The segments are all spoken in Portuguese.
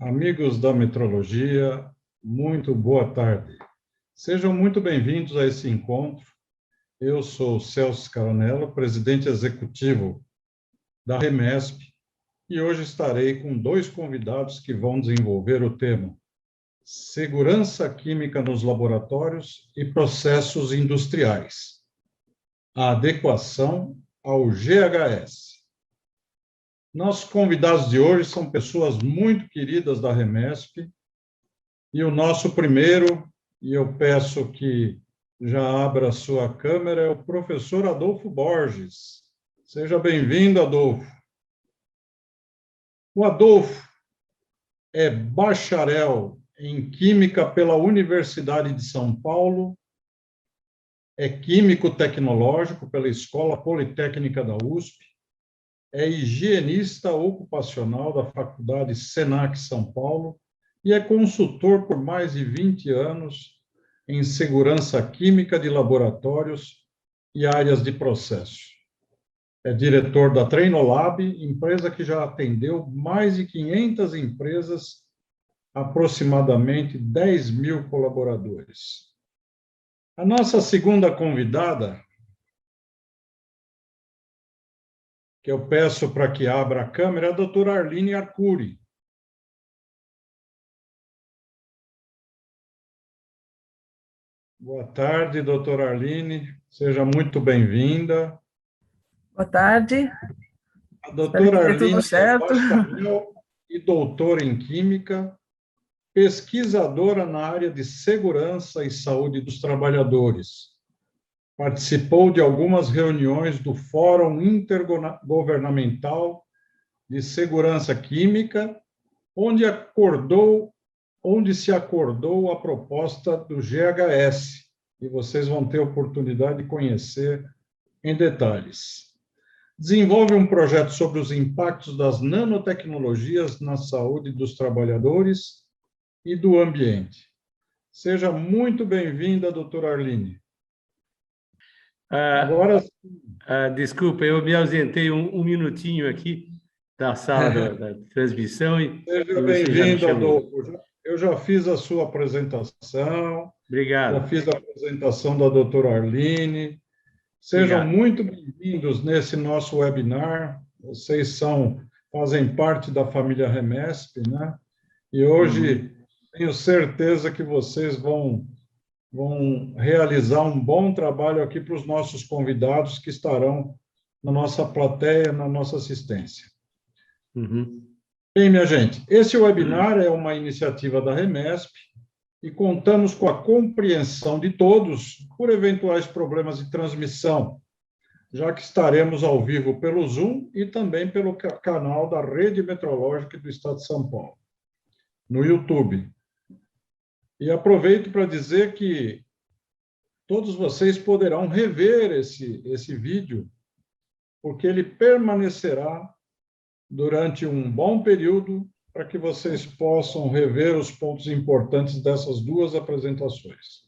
Amigos da metrologia, muito boa tarde. Sejam muito bem-vindos a esse encontro. Eu sou Celso Caronello, presidente executivo da Remesp, e hoje estarei com dois convidados que vão desenvolver o tema Segurança Química nos Laboratórios e Processos Industriais, a adequação ao GHS. Nossos convidados de hoje são pessoas muito queridas da Remesp, e o nosso primeiro, e eu peço que já abra a sua câmera, é o professor Adolfo Borges. Seja bem-vindo, Adolfo. O Adolfo é bacharel em Química pela Universidade de São Paulo, é químico tecnológico pela Escola Politécnica da USP, é higienista ocupacional da Faculdade Senac São Paulo e é consultor por mais de 20 anos em segurança química de laboratórios e áreas de processo. É diretor da Trainolab, empresa que já atendeu mais de 500 empresas, aproximadamente 10 mil colaboradores. A nossa segunda convidada, que eu peço para que abra a câmera, é a doutora Arline Arcuri. Boa tarde, doutora Arline. Seja muito bem-vinda. Boa tarde. A doutora Arline tudo certo. É bacharel e doutora em Química, pesquisadora na área de segurança e saúde dos trabalhadores. Participou de algumas reuniões do Fórum Intergovernamental de Segurança Química, onde se acordou a proposta do GHS, e vocês vão ter oportunidade de conhecer em detalhes. Desenvolve um projeto sobre os impactos das nanotecnologias na saúde dos trabalhadores e do ambiente. Seja muito bem-vinda, doutora Arline. Agora, desculpa, eu me ausentei um minutinho aqui da sala da transmissão. Seja bem-vindo, Adolfo. Eu já fiz a sua apresentação. Obrigado. Já fiz a apresentação da doutora Arline. Sejam muito bem-vindos nesse nosso webinar. Vocês fazem parte da família Remesp, né? E hoje tenho certeza que vocês vão realizar um bom trabalho aqui para os nossos convidados que estarão na nossa plateia, na nossa assistência. Bem, minha gente, esse webinar é uma iniciativa da Remesp e contamos com a compreensão de todos por eventuais problemas de transmissão, já que estaremos ao vivo pelo Zoom e também pelo canal da Rede Metrológica do Estado de São Paulo, no YouTube. E aproveito para dizer que todos vocês poderão rever esse vídeo, porque ele permanecerá durante um bom período para que vocês possam rever os pontos importantes dessas duas apresentações.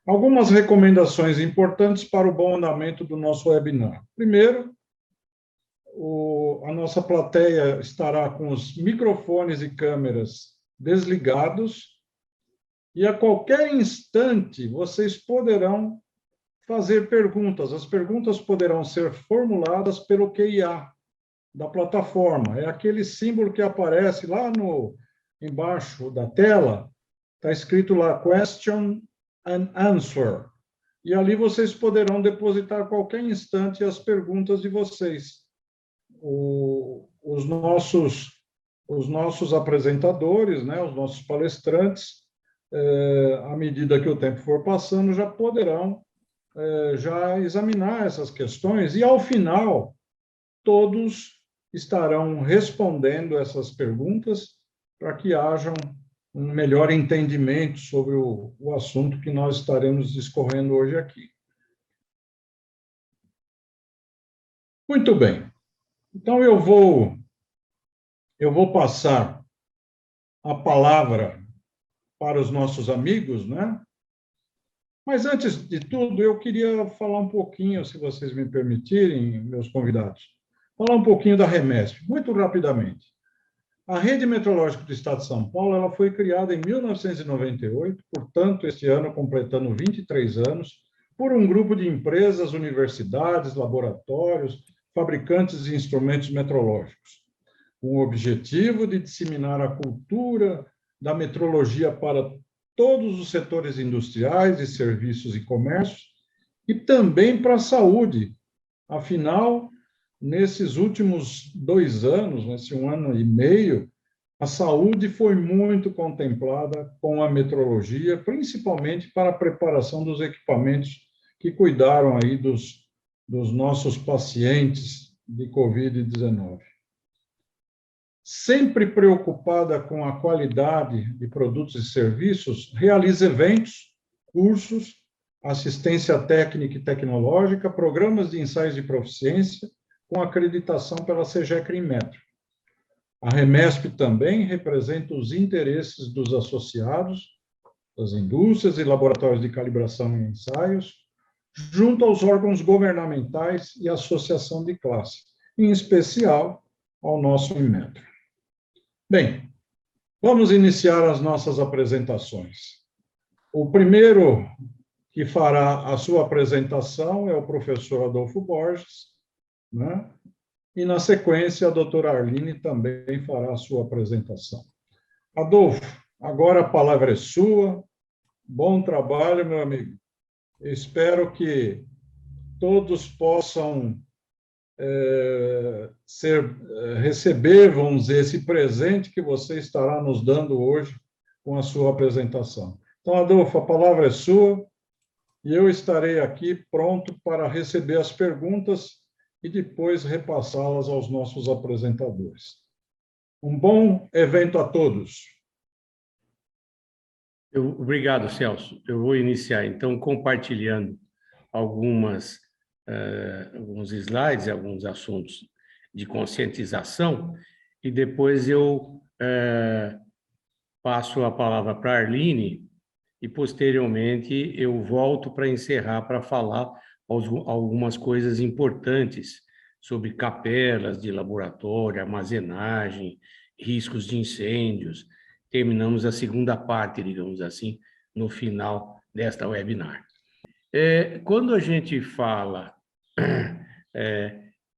Algumas recomendações importantes para o bom andamento do nosso webinar. Primeiro, a nossa plateia estará com os microfones e câmeras desligados, e a qualquer instante vocês poderão fazer perguntas. As perguntas poderão ser formuladas pelo QIA da plataforma. É aquele símbolo que aparece lá embaixo da tela, está escrito lá, Question and Answer. E ali vocês poderão depositar a qualquer instante as perguntas de vocês. Os nossos apresentadores, né, os nossos palestrantes, à medida que o tempo for passando, já poderão já examinar essas questões e, ao final, todos estarão respondendo essas perguntas para que haja um melhor entendimento sobre o assunto que nós estaremos discorrendo hoje aqui. Muito bem. Então, eu vou passar a palavra para os nossos amigos, né? Mas, antes de tudo, eu queria falar um pouquinho, se vocês me permitirem, meus convidados, falar um pouquinho da Remesp, muito rapidamente. A Rede Meteorológica do Estado de São Paulo ela foi criada em 1998, portanto, este ano completando 23 anos, por um grupo de empresas, universidades, laboratórios, fabricantes de instrumentos meteorológicos, com o objetivo de disseminar a cultura da meteorologia para todos os setores industriais, de serviços e comércio, e também para a saúde. Afinal, nesses últimos 2 anos, nesse 1 ano e meio, a saúde foi muito contemplada com a meteorologia, principalmente para a preparação dos equipamentos que cuidaram aí dos nossos pacientes de Covid-19. Sempre preocupada com a qualidade de produtos e serviços, realiza eventos, cursos, assistência técnica e tecnológica, programas de ensaios de proficiência, com acreditação pela CGECRIMETRO. A Remesp também representa os interesses dos associados, das indústrias e laboratórios de calibração e ensaios, junto aos órgãos governamentais e associação de classe, em especial ao nosso Inmetro. Bem, vamos iniciar as nossas apresentações. O primeiro que fará a sua apresentação é o professor Adolfo Borges, né? E, na sequência, a doutora Arline também fará a sua apresentação. Adolfo, agora a palavra é sua. Bom trabalho, meu amigo. Espero que todos possam receber, vamos dizer, esse presente que você estará nos dando hoje com a sua apresentação. Então, Adolfo, a palavra é sua e eu estarei aqui pronto para receber as perguntas e depois repassá-las aos nossos apresentadores. Um bom evento a todos. Obrigado, Celso. Eu vou iniciar, então, compartilhando alguns slides, alguns assuntos de conscientização, e depois eu passo a palavra para a Arline, e, posteriormente, eu volto para encerrar, para falar algumas coisas importantes sobre capelas de laboratório, armazenagem, riscos de incêndios. Terminamos a segunda parte, digamos assim, no final desta webinar. Quando a gente fala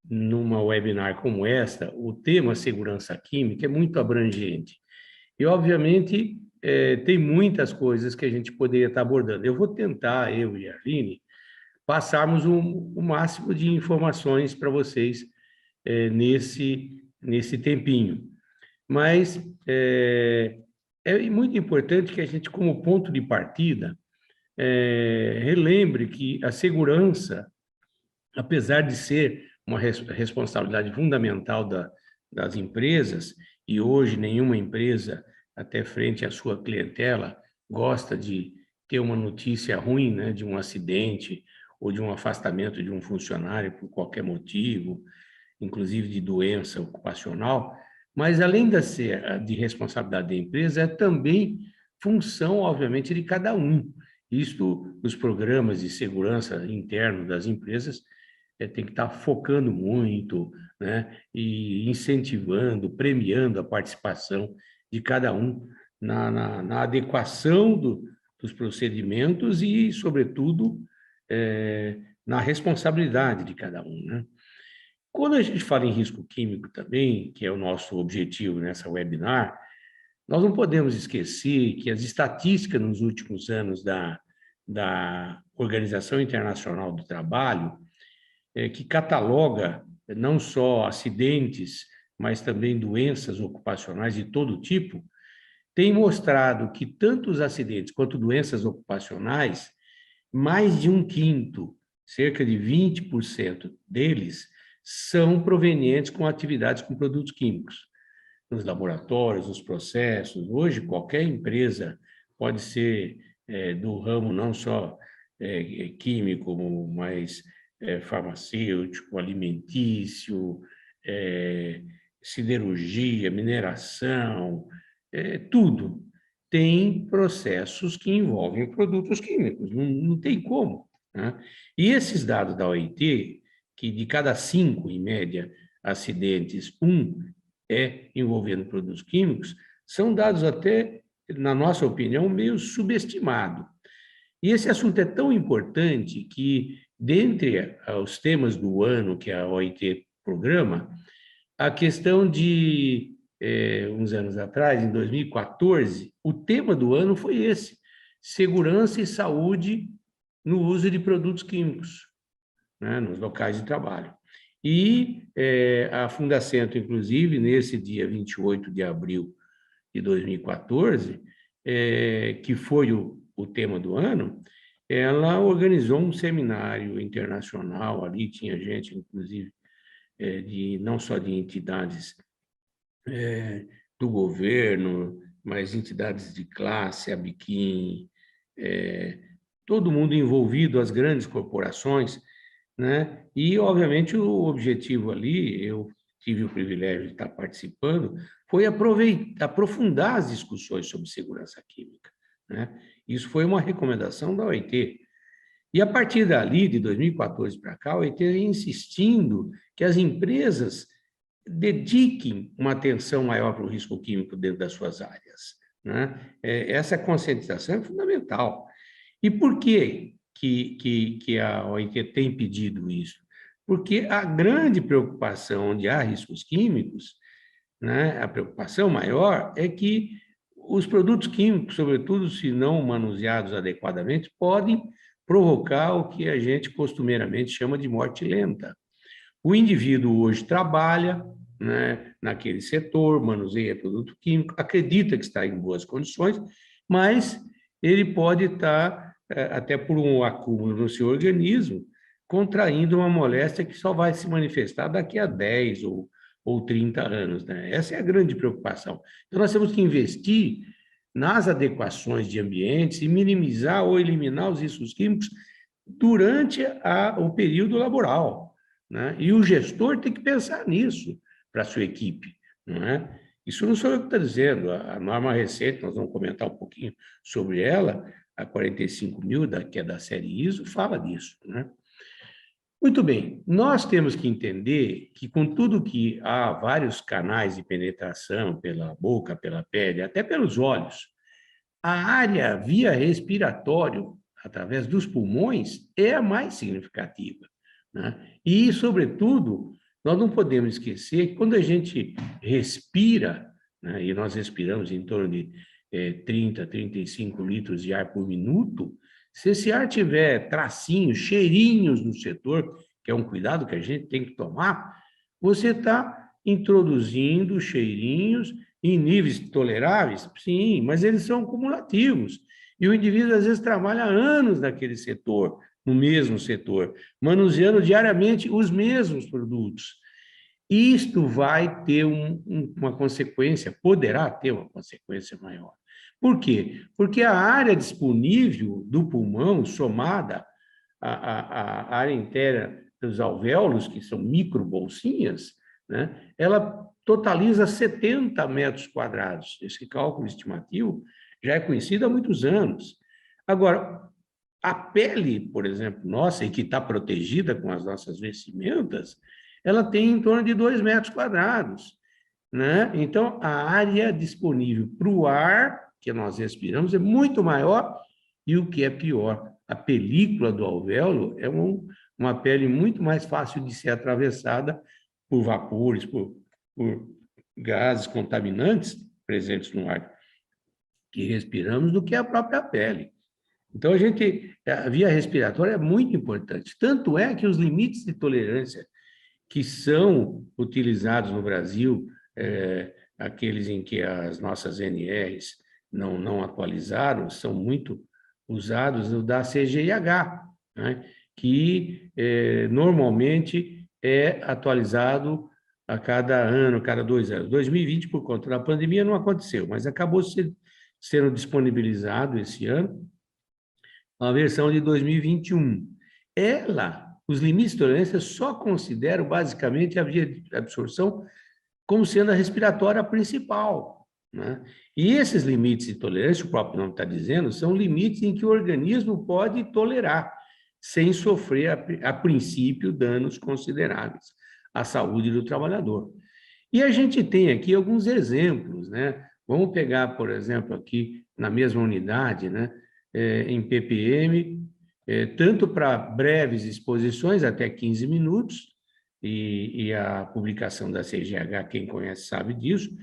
numa webinar como esta, o tema segurança química é muito abrangente. E, obviamente, tem muitas coisas que a gente poderia estar abordando. Eu vou tentar, eu e a Arline, passarmos o máximo de informações para vocês nesse tempinho. Mas é muito importante que a gente, como ponto de partida, relembre que a segurança, apesar de ser uma responsabilidade fundamental das empresas, e hoje nenhuma empresa, até frente à sua clientela, gosta de ter uma notícia ruim, né, de um acidente ou de um afastamento de um funcionário por qualquer motivo, inclusive de doença ocupacional, mas além de ser de responsabilidade da empresa, é também função, obviamente, de cada um. Isto, os programas de segurança internos das empresas tem que estar focando muito, né, e incentivando, premiando a participação de cada um na adequação dos procedimentos e, sobretudo, na responsabilidade de cada um, né? Quando a gente fala em risco químico também, que é o nosso objetivo nessa webinar, nós não podemos esquecer que as estatísticas nos últimos anos da Organização Internacional do Trabalho, que cataloga não só acidentes, mas também doenças ocupacionais de todo tipo, tem mostrado que tanto os acidentes quanto doenças ocupacionais, mais de 1/5, cerca de 20% deles, são provenientes com atividades com produtos químicos. Nos laboratórios, nos processos, hoje qualquer empresa pode ser do ramo não só químico, mas farmacêutico, alimentício, siderurgia, mineração, tudo tem processos que envolvem produtos químicos, não tem como, né? E esses dados da OIT, que de cada 5, em média, acidentes, 1 envolvendo produtos químicos, são dados até, na nossa opinião, meio subestimados. E esse assunto é tão importante que, dentre os temas do ano que a OIT programa, a questão de, uns anos atrás, em 2014, o tema do ano foi esse: segurança e saúde no uso de produtos químicos, né, nos locais de trabalho. E a Fundacentro, inclusive, nesse dia 28 de abril de 2014, que foi o tema do ano, ela organizou um seminário internacional, ali tinha gente, inclusive, não só de entidades do governo, mas entidades de classe, a Biquim, todo mundo envolvido, as grandes corporações, né? E, obviamente, o objetivo ali, eu tive o privilégio de estar participando, foi aprofundar as discussões sobre segurança química, né? Isso foi uma recomendação da OIT. E, a partir dali, de 2014 para cá, a OIT vem insistindo que as empresas dediquem uma atenção maior para o risco químico dentro das suas áreas, né? Essa conscientização é fundamental. E por que a OIT tem pedido isso? Porque a grande preocupação onde há riscos químicos, né, a preocupação maior é que os produtos químicos, sobretudo se não manuseados adequadamente, podem provocar o que a gente costumeiramente chama de morte lenta. O indivíduo hoje trabalha, né, naquele setor, manuseia produto químico, acredita que está em boas condições, mas ele pode estar, até por um acúmulo no seu organismo, contraindo uma moléstia que só vai se manifestar daqui a 10 ou 30 anos, né? Essa é a grande preocupação. Então, nós temos que investir nas adequações de ambientes e minimizar ou eliminar os riscos químicos durante o período laboral, né? E o gestor tem que pensar nisso para a sua equipe, não é? Isso não sou eu que estou dizendo, a norma recente, nós vamos comentar um pouquinho sobre ela, a 45.000, que é da série ISO, fala disso, né? Muito bem, nós temos que entender que, com tudo que há vários canais de penetração pela boca, pela pele, até pelos olhos, a área via respiratório, através dos pulmões, é a mais significativa, né? E, sobretudo, nós não podemos esquecer que quando a gente respira, né, e nós respiramos em torno de 30, 35 litros de ar por minuto, se esse ar tiver tracinhos, cheirinhos no setor, que é um cuidado que a gente tem que tomar, você está introduzindo cheirinhos em níveis toleráveis? Sim, mas eles são cumulativos. E o indivíduo, às vezes, trabalha anos naquele setor, no mesmo setor, manuseando diariamente os mesmos produtos. Isto vai ter uma consequência, poderá ter uma consequência maior. Por quê? Porque a área disponível do pulmão, somada à área inteira dos alvéolos, que são microbolsinhas, né, ela totaliza 70 metros quadrados. Esse cálculo estimativo já é conhecido há muitos anos. Agora, a pele, por exemplo, nossa, e que está protegida com as nossas vestimentas, ela tem em torno de 2 metros quadrados, né? Então, a área disponível para o ar que nós respiramos é muito maior, e o que é pior, a película do alvéolo é uma pele muito mais fácil de ser atravessada por vapores, por gases contaminantes presentes no ar que respiramos do que a própria pele. Então, a via respiratória é muito importante. Tanto é que os limites de tolerância que são utilizados no Brasil, aqueles em que as nossas NRs não atualizaram, são muito usados no da CGIH, né? Que normalmente é atualizado a cada ano, cada 2 anos. 2020, por conta da pandemia, não aconteceu, mas acabou sendo disponibilizado esse ano a versão de 2021. Os limites de tolerância só consideram basicamente a via de absorção como sendo a respiratória principal, né? E esses limites de tolerância, o próprio nome está dizendo, são limites em que o organismo pode tolerar, sem sofrer, a princípio, danos consideráveis à saúde do trabalhador. E a gente tem aqui alguns exemplos, né? Vamos pegar, por exemplo, aqui na mesma unidade, né? Em ppm, tanto para breves exposições, até 15 minutos, e a publicação da CGH, quem conhece sabe disso,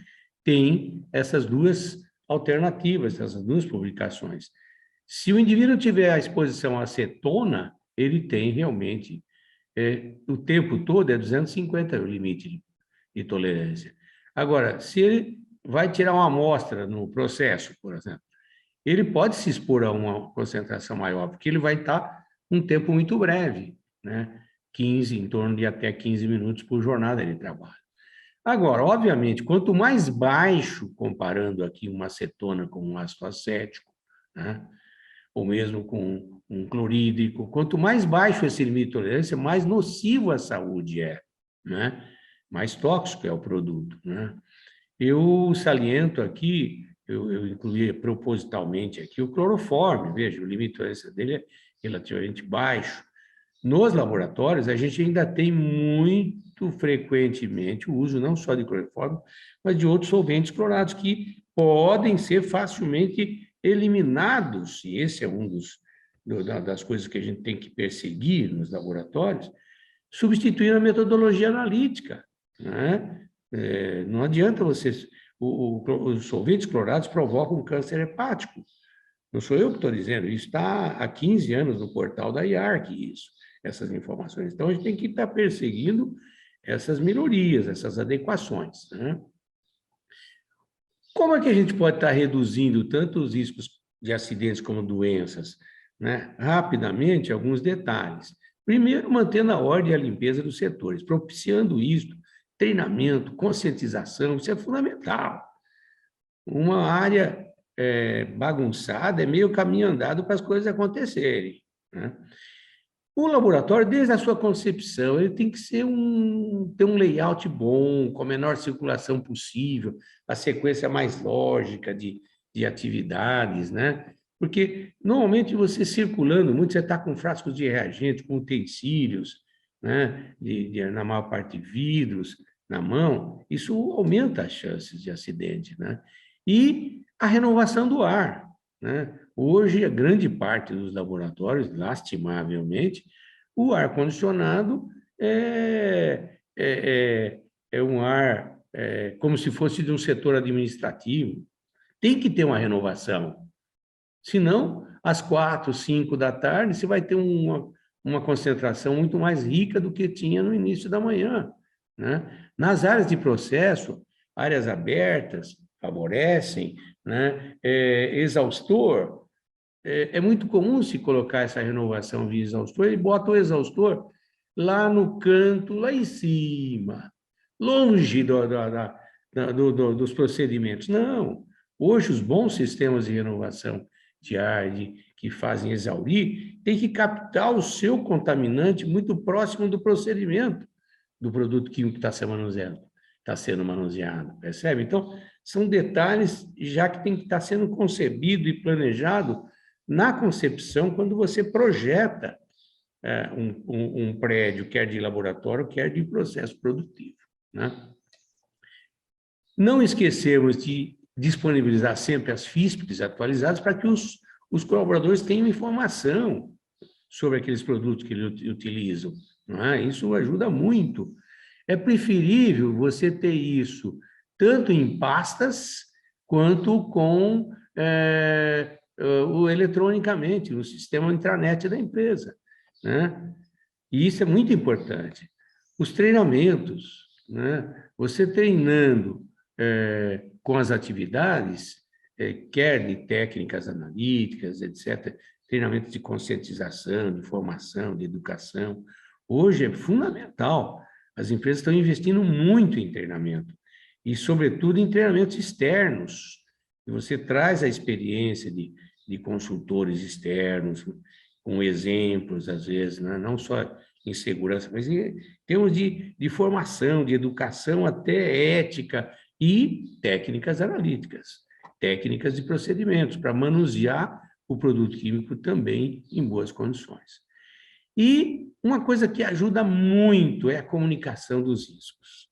tem essas duas alternativas, essas duas publicações. Se o indivíduo tiver a exposição à acetona, ele tem realmente, o tempo todo é 250 o limite de tolerância. Agora, se ele vai tirar uma amostra no processo, por exemplo, ele pode se expor a uma concentração maior, porque ele vai estar um tempo muito breve, né? 15, em torno de até 15 minutos por jornada de trabalho. Agora, obviamente, quanto mais baixo, comparando aqui uma acetona com um ácido acético, né? Ou mesmo com um clorídrico, quanto mais baixo esse limite de tolerância, mais nocivo à saúde é, né? Mais tóxico é o produto, né? Eu saliento aqui, eu incluí propositalmente aqui o cloroforme, veja, o limite de tolerância dele é relativamente baixo. Nos laboratórios, a gente ainda tem muito frequentemente o uso não só de cloroforme, mas de outros solventes clorados que podem ser facilmente eliminados, e esse é um das coisas que a gente tem que perseguir nos laboratórios, substituindo a metodologia analítica, né? Não adianta vocês... Os solventes clorados provocam câncer hepático. Não sou eu que estou dizendo, isso está há 15 anos no portal da IARC, essas informações. Então, a gente tem que estar perseguindo essas melhorias, essas adequações, né? Como é que a gente pode estar reduzindo tanto os riscos de acidentes como doenças, né? Rapidamente, alguns detalhes. Primeiro, mantendo a ordem e a limpeza dos setores, propiciando isto, treinamento, conscientização, isso é fundamental. Uma área bagunçada é meio caminho andado para as coisas acontecerem, né? O laboratório, desde a sua concepção, ele tem que ser ter um layout bom, com a menor circulação possível, a sequência mais lógica de atividades, né? Porque, normalmente, você circulando muito, você está com frascos de reagente, com utensílios, né? Na maior parte, vidros na mão, isso aumenta as chances de acidente, né? E a renovação do ar, né? Hoje, a grande parte dos laboratórios, lastimavelmente, o ar-condicionado é um ar como se fosse de um setor administrativo. Tem que ter uma renovação. Senão, às 4, 5 da tarde, você vai ter uma concentração muito mais rica do que tinha no início da manhã, né? Nas áreas de processo, áreas abertas favorecem, né? Exaustor, é muito comum se colocar essa renovação via exaustor, ele bota o exaustor lá no canto, lá em cima, longe dos procedimentos. Não, hoje os bons sistemas de renovação de ar que fazem exaurir, tem que captar o seu contaminante muito próximo do procedimento do produto químico que está sendo manuseado, percebe? Então, são detalhes já que tem que estar sendo concebido e planejado na concepção quando você projeta um prédio, quer de laboratório, quer de processo produtivo, né? Não esquecemos de disponibilizar sempre as FISPs atualizadas para que os colaboradores tenham informação sobre aqueles produtos que eles utilizam, não é? Isso ajuda muito. É preferível você ter isso tanto em pastas quanto com o eletronicamente, no sistema intranet da empresa, né? E isso é muito importante. Os treinamentos, né? Você treinando com as atividades, quer de técnicas analíticas, etc., treinamento de conscientização, de formação, de educação, hoje é fundamental. As empresas estão investindo muito em treinamento, e, sobretudo, em treinamentos externos. E você traz a experiência de consultores externos, com exemplos, às vezes, né? Não só em segurança, mas em termos de formação, de educação, até ética e técnicas analíticas, técnicas de procedimentos, para manusear o produto químico também em boas condições. E uma coisa que ajuda muito é a comunicação dos riscos.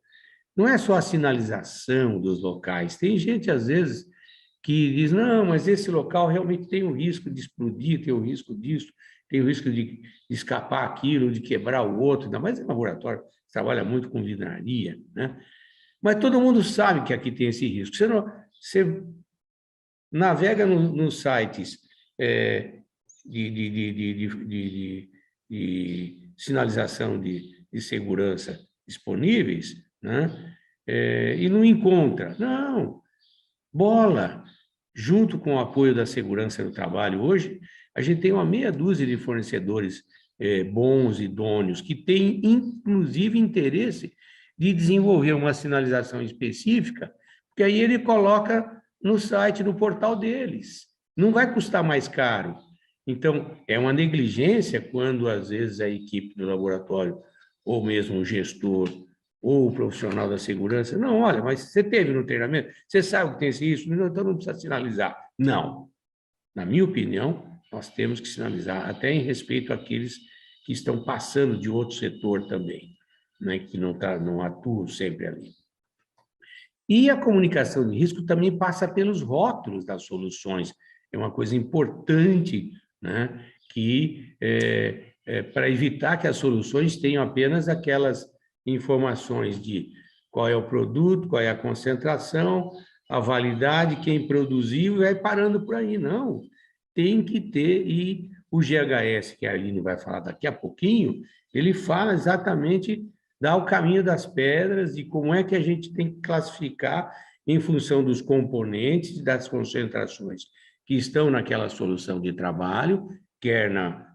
não é só a sinalização dos locais. Tem gente, às vezes, que diz, não, mas esse local realmente tem o risco de explodir, tem o risco disso, tem o risco de escapar aquilo, de quebrar o outro, ainda mais em laboratório, trabalha muito com vidraria, né? Mas todo mundo sabe que aqui tem esse risco. Você navega nos sites de sinalização de segurança disponíveis, né? E não encontra. Não, bola, junto com o apoio da segurança no trabalho, hoje a gente tem uma meia dúzia de fornecedores bons, idôneos, que têm, inclusive, interesse de desenvolver uma sinalização específica, porque aí ele coloca no site, no portal deles. Não vai custar mais caro. Então, é uma negligência quando, às vezes, a equipe do laboratório, ou mesmo o gestor, ou o profissional da segurança, não, olha, mas você teve no treinamento, você sabe que tem isso, então não precisa sinalizar. Não. Na minha opinião, nós temos que sinalizar, até em respeito àqueles que estão passando de outro setor também, né, que não atuam sempre ali. E a comunicação de risco também passa pelos rótulos das soluções. É uma coisa importante, né, que para evitar que as soluções tenham apenas aquelas informações de qual é o produto, qual é a concentração, a validade, quem produziu, e vai parando por aí. Não, tem que ter, e o GHS, que a Aline vai falar daqui a pouquinho, ele fala exatamente, dá o caminho das pedras e como é que a gente tem que classificar em função dos componentes e das concentrações que estão naquela solução de trabalho, quer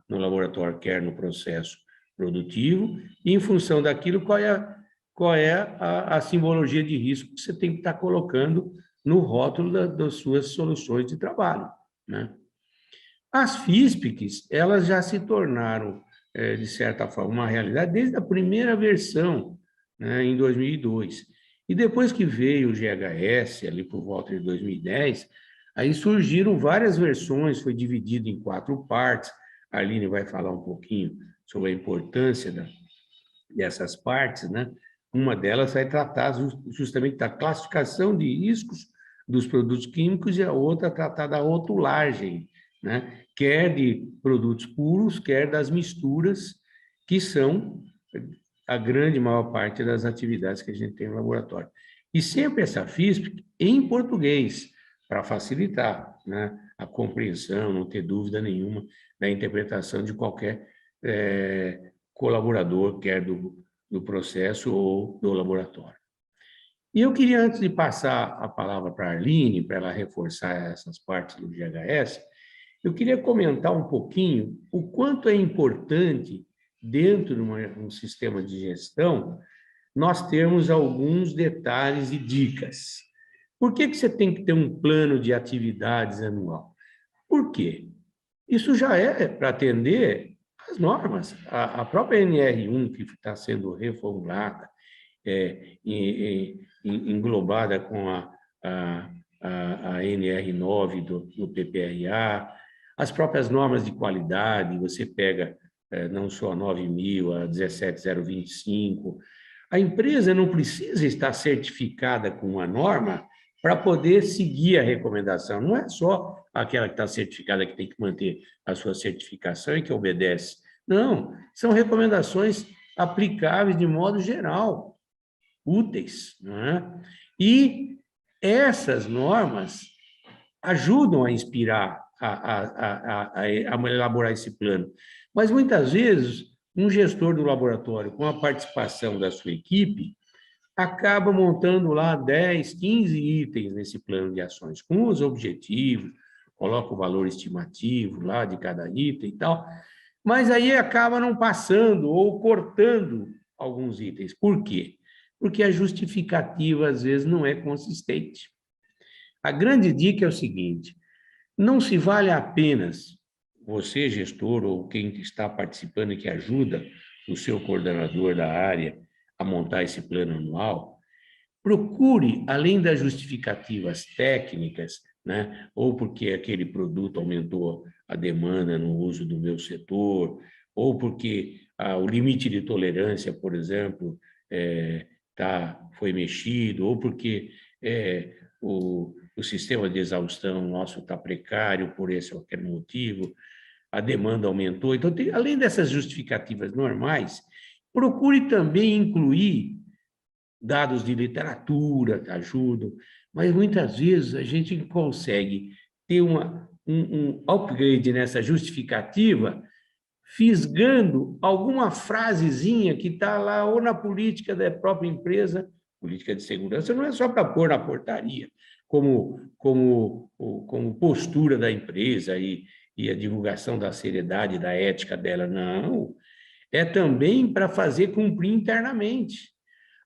no laboratório, quer no processo produtivo, e em função daquilo, qual é a simbologia de risco que você tem que estar colocando no rótulo das suas soluções de trabalho, né? As FISPICs, elas já se tornaram, de certa forma, uma realidade desde a primeira versão, né, em 2002. E depois que veio o GHS, ali por volta de 2010, aí surgiram várias versões, foi dividido em 4 partes. A Aline vai falar um pouquinho sobre a importância dessas partes, né? Uma delas vai tratar justamente da classificação de riscos dos produtos químicos e a outra tratar da rotulagem, né? Quer de produtos puros, quer das misturas, que são a grande maior parte das atividades que a gente tem no laboratório. E sempre essa FISP em português, para facilitar, né, a compreensão, não ter dúvida nenhuma da interpretação de qualquer colaborador, quer do processo ou do laboratório. E eu queria, antes de passar a palavra para a Arline, para ela reforçar essas partes do GHS, eu queria comentar um pouquinho o quanto é importante, dentro de um sistema de gestão, nós termos alguns detalhes e dicas. Por que você tem que ter um plano de atividades anual? Por quê? Isso já é para atender as normas. A própria NR1, que está sendo reformulada, englobada com a NR9 do PPRA, as próprias normas de qualidade, você pega não só a 9.000, a 17025, a empresa não precisa estar certificada com uma norma para poder seguir a recomendação. Não é só aquela que está certificada que tem que manter a sua certificação e que obedece. Não, são recomendações aplicáveis de modo geral, úteis, não é? E essas normas ajudam a inspirar, a elaborar esse plano. Mas, muitas vezes, um gestor do laboratório, com a participação da sua equipe, acaba montando lá 10, 15 itens nesse plano de ações, com os objetivos, coloca o valor estimativo lá de cada item e tal, mas aí acaba não passando ou cortando alguns itens. Por quê? Porque a justificativa, às vezes, não é consistente. A grande dica é o seguinte: não se vale apenas você, gestor, ou quem está participando e que ajuda o seu coordenador da área a montar esse plano anual, procure, além das justificativas técnicas, né, ou porque aquele produto aumentou a demanda no uso do meu setor, ou porque o limite de tolerância, por exemplo, foi mexido, ou porque o sistema de exaustão nosso está precário por esse ou aquele motivo, a demanda aumentou. Então, além dessas justificativas normais, procure também incluir dados de literatura que ajudam, mas muitas vezes a gente consegue ter um upgrade nessa justificativa, fisgando alguma frasezinha que está lá ou na política da própria empresa, política de segurança, não é só para pôr na portaria, como postura da empresa e a divulgação da seriedade, da ética dela, não. É também para fazer cumprir internamente.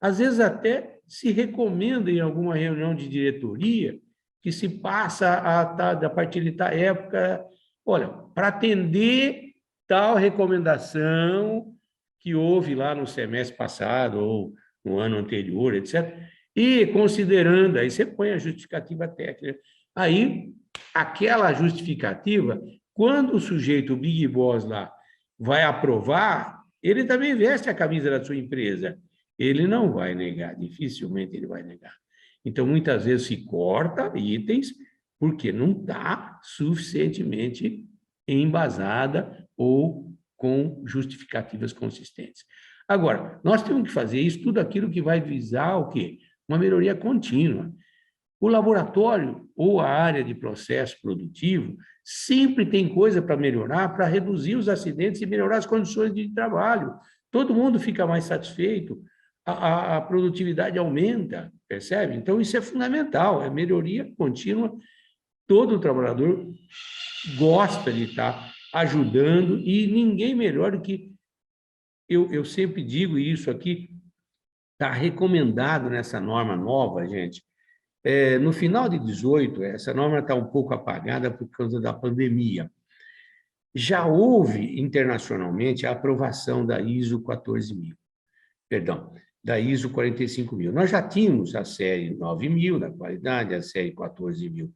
Às vezes até se recomenda em alguma reunião de diretoria que se passa a partir de tal época, olha, para atender tal recomendação que houve lá no semestre passado ou no ano anterior, etc. E considerando, aí você põe a justificativa técnica. Aí, aquela justificativa, quando o sujeito, o Big Boss lá, vai aprovar, ele também veste a camisa da sua empresa. Ele não vai negar, dificilmente ele vai negar. Então, muitas vezes se corta itens porque não está suficientemente embasada ou com justificativas consistentes. Agora, nós temos que fazer isso, tudo aquilo que vai visar o quê? Uma melhoria contínua. O laboratório ou a área de processo produtivo sempre tem coisa para melhorar, para reduzir os acidentes e melhorar as condições de trabalho. Todo mundo fica mais satisfeito, a produtividade aumenta, percebe? Então, isso é fundamental, é melhoria contínua. Todo trabalhador gosta de estar ajudando e ninguém melhor do que... Eu sempre digo isso aqui, está recomendado nessa norma nova, gente. No final de 18, essa norma está um pouco apagada por causa da pandemia. Já houve internacionalmente a aprovação da ISO 14.000, perdão, da ISO 45.000. Nós já tínhamos a série 9.000 da qualidade, a série 14.000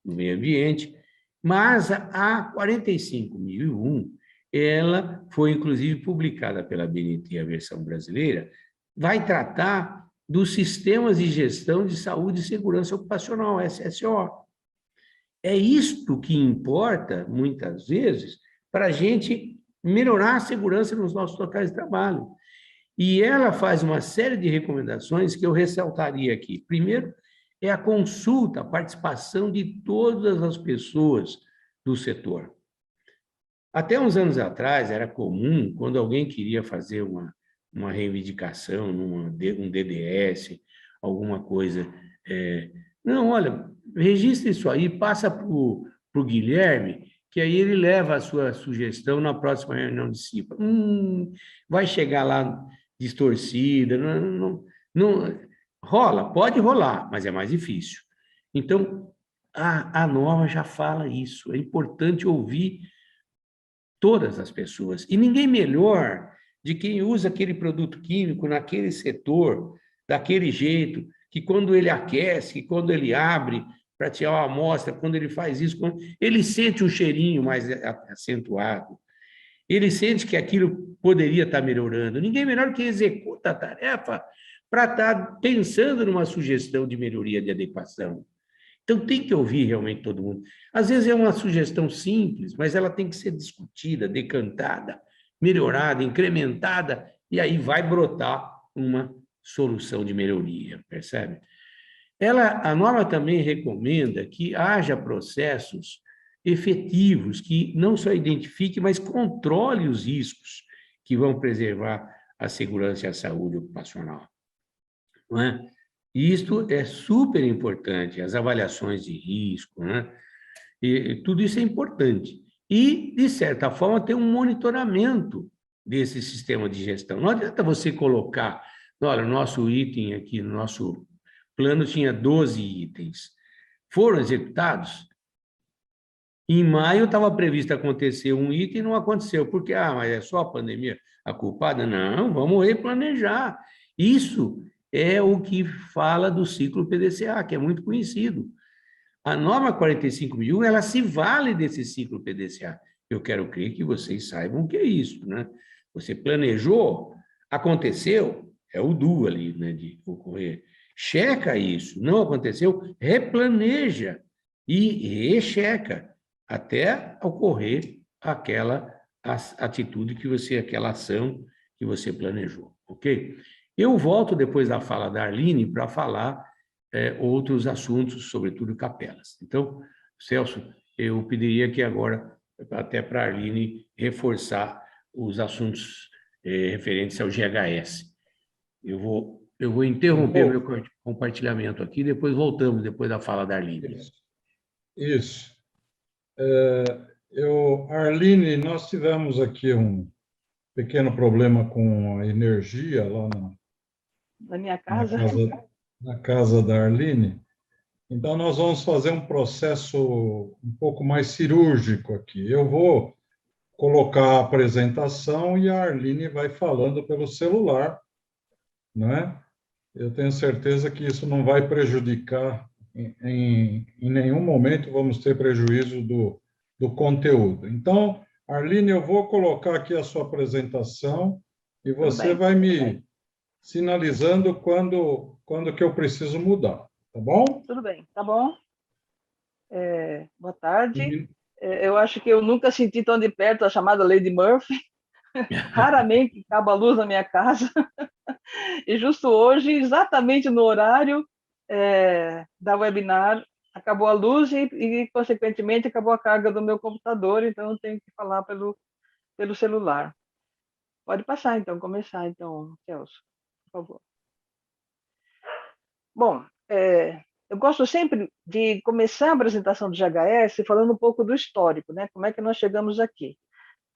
do meio ambiente, mas a 45.001, ela foi inclusive publicada pela BNT, a versão brasileira, vai tratar dos sistemas de gestão de saúde e segurança ocupacional, SSO. É isto que importa, muitas vezes, para a gente melhorar a segurança nos nossos locais de trabalho. E ela faz uma série de recomendações que eu ressaltaria aqui. Primeiro, é a consulta, a participação de todas as pessoas do setor. Até uns anos atrás, era comum, quando alguém queria fazer uma reivindicação, um DDS, alguma coisa. Não, olha, registre isso aí, passa para o Guilherme, que aí ele leva a sua sugestão na próxima reunião de CIPA. Vai chegar lá distorcida, não rola, pode rolar, mas é mais difícil. Então, a norma já fala isso, é importante ouvir todas as pessoas, e ninguém melhor de quem usa aquele produto químico naquele setor, daquele jeito, que quando ele aquece, que quando ele abre para tirar uma amostra, quando ele faz isso, ele sente um cheirinho mais acentuado, ele sente que aquilo poderia estar melhorando. Ninguém melhor que executa a tarefa para estar pensando numa sugestão de melhoria, de adequação. Então, tem que ouvir realmente todo mundo. Às vezes é uma sugestão simples, mas ela tem que ser discutida, decantada, melhorada, incrementada, e aí vai brotar uma solução de melhoria, percebe? A norma também recomenda que haja processos efetivos que não só identifiquem, mas controle os riscos que vão preservar a segurança e a saúde ocupacional. Não é? E isto é super importante, as avaliações de risco, né? E tudo isso é importante. E, de certa forma, ter um monitoramento desse sistema de gestão. Não adianta você colocar, olha, o nosso item aqui, no nosso plano tinha 12 itens. Foram executados? Em maio estava previsto acontecer um item e não aconteceu. Por quê? Mas é só a pandemia a culpada? Não, vamos replanejar. Isso é o que fala do ciclo PDCA, que é muito conhecido. A norma 45.000, ela se vale desse ciclo PDCA. Eu quero crer que vocês saibam o que é isso, né? Você planejou, aconteceu, é o do ali, né, de ocorrer. Checa isso, não aconteceu, replaneja e recheca até ocorrer aquela atitude que você, aquela ação que você planejou, ok? Eu volto depois da fala da Arline para falar outros assuntos, sobretudo capelas. Então, Celso, eu pediria que agora, até para a Arline reforçar os assuntos referentes ao GHS. Eu vou interromper meu compartilhamento aqui, depois voltamos, depois da fala da Arline. Isso. Arline, nós tivemos aqui um pequeno problema com a energia lá Na minha casa. na casa da Arline. Então, nós vamos fazer um processo um pouco mais cirúrgico aqui. Eu vou colocar a apresentação e a Arline vai falando pelo celular, né? Eu tenho certeza que isso não vai prejudicar, em nenhum momento vamos ter prejuízo do conteúdo. Então, Arline, eu vou colocar aqui a sua apresentação e você vai me sinalizando quando que eu preciso mudar, tá bom? Tudo bem, tá bom. Boa tarde. Eu acho que eu nunca senti tão de perto a chamada Lei de Murphy. Raramente acaba a luz na minha casa. E justo hoje, exatamente no horário da webinar, acabou a luz e, consequentemente, acabou a carga do meu computador, então eu tenho que falar pelo celular. Pode passar, então, começar, então, Celso, por favor. Bom, eu gosto sempre de começar a apresentação do GHS falando um pouco do histórico, né? Como é que nós chegamos aqui.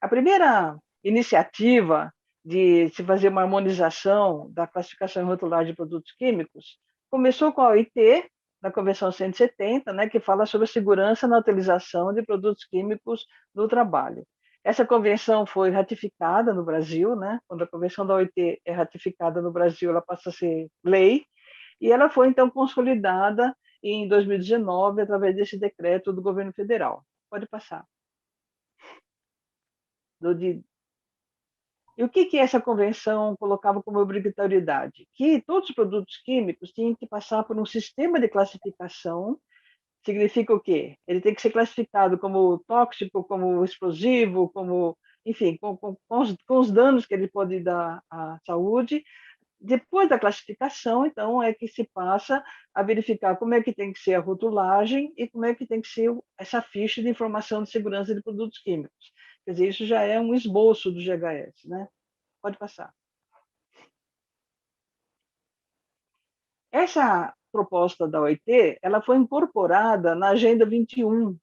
A primeira iniciativa de se fazer uma harmonização da classificação e rotulagem de produtos químicos começou com a OIT, na Convenção 170, né, que fala sobre a segurança na utilização de produtos químicos no trabalho. Essa convenção foi ratificada no Brasil, né? Quando a Convenção da OIT é ratificada no Brasil, ela passa a ser lei, e ela foi, então, consolidada em 2019 através desse decreto do governo federal. Pode passar. E o que essa convenção colocava como obrigatoriedade? Que todos os produtos químicos tinham que passar por um sistema de classificação. Significa o quê? Ele tem que ser classificado como tóxico, como explosivo, como, enfim, com os danos que ele pode dar à saúde. Depois da classificação, então, é que se passa a verificar como é que tem que ser a rotulagem e como é que tem que ser essa ficha de informação de segurança de produtos químicos. Quer dizer, isso já é um esboço do GHS, né? Pode passar. Essa proposta da OIT, ela foi incorporada na Agenda 21,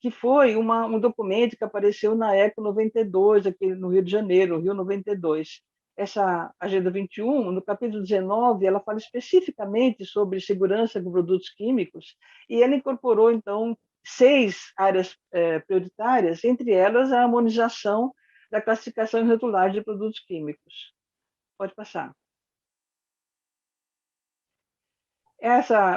que foi um documento que apareceu na ECO 92, aqui no Rio de Janeiro, Rio 92. Essa Agenda 21, no capítulo 19, ela fala especificamente sobre segurança com produtos químicos, e ela incorporou, então, 6 áreas prioritárias, entre elas a harmonização da classificação e rotulagem de produtos químicos. Pode passar.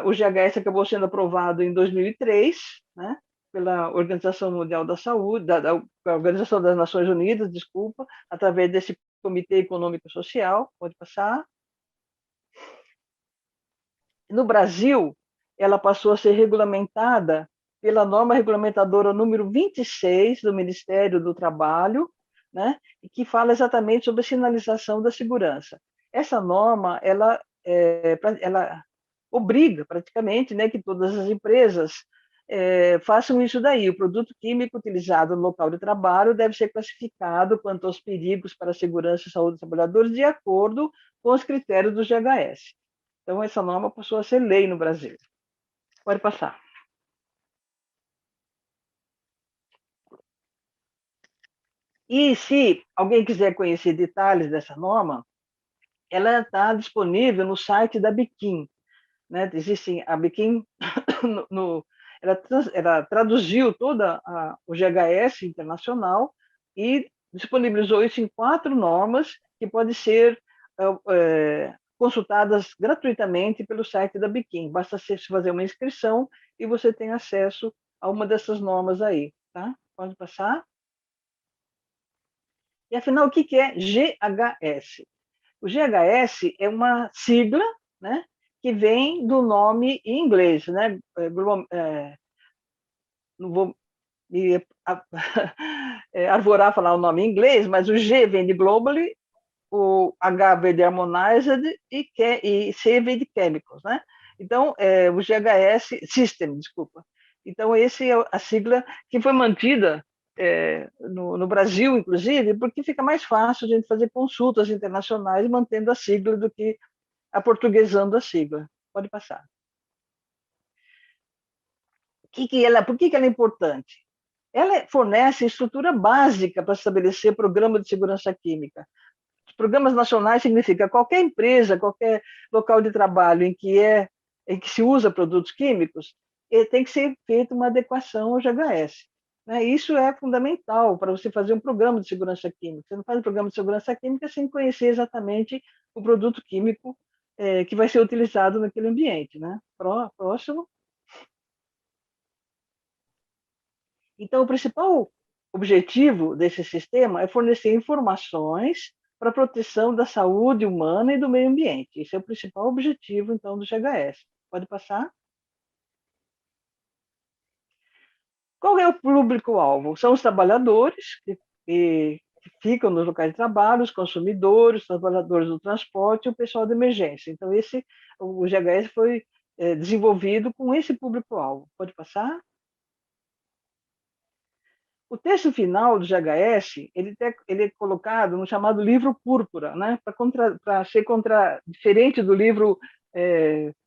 O GHS acabou sendo aprovado em 2003, né, pela Organização Mundial da Saúde, da Organização das Nações Unidas, desculpa, através desse Comitê Econômico e Social. Pode passar. No Brasil, ela passou a ser regulamentada pela norma regulamentadora número 26 do Ministério do Trabalho, né, que fala exatamente sobre a sinalização da segurança. Essa norma, ela obriga praticamente, né, que todas as empresas façam isso daí. O produto químico utilizado no local de trabalho deve ser classificado quanto aos perigos para a segurança e saúde dos trabalhadores de acordo com os critérios do GHS. Então, essa norma passou a ser lei no Brasil. Pode passar. E se alguém quiser conhecer detalhes dessa norma, ela está disponível no site da Biquim, né? Existem a Biquim, ela traduziu toda o GHS internacional e disponibilizou isso em 4 normas que podem ser consultadas gratuitamente pelo site da Biquim. Basta se fazer uma inscrição e você tem acesso a uma dessas normas aí, tá? Pode passar. E afinal, o que é GHS? O GHS é uma sigla, né, que vem do nome em inglês, né? Não vou me arvorar falar o nome em inglês, mas o G vem de Globally, o H vem de Harmonized e C vem de Chemicals, né? Então, o GHS System, desculpa. Então, esse é a sigla que foi mantida no Brasil, inclusive, porque fica mais fácil a gente fazer consultas internacionais mantendo a sigla do que aportuguesando a sigla. Pode passar. Por que ela é importante? Ela fornece estrutura básica para estabelecer programa de segurança química. Os programas nacionais significa qualquer empresa, qualquer local de trabalho em que se usa produtos químicos, tem que ser feita uma adequação ao GHS. Né? Isso é fundamental para você fazer um programa de segurança química. Você não faz um programa de segurança química sem conhecer exatamente o produto químico que vai ser utilizado naquele ambiente. Né? Próximo. Então, o principal objetivo desse sistema é fornecer informações para a proteção da saúde humana e do meio ambiente. Esse é o principal objetivo, então, do GHS. Pode passar? Qual é o público-alvo? São os trabalhadores que ficam nos locais de trabalho, os consumidores, os trabalhadores do transporte e o pessoal de emergência. Então, o GHS foi desenvolvido com esse público-alvo. Pode passar? O texto final do GHS ele é colocado no chamado livro púrpura, né? Para ser diferente do livro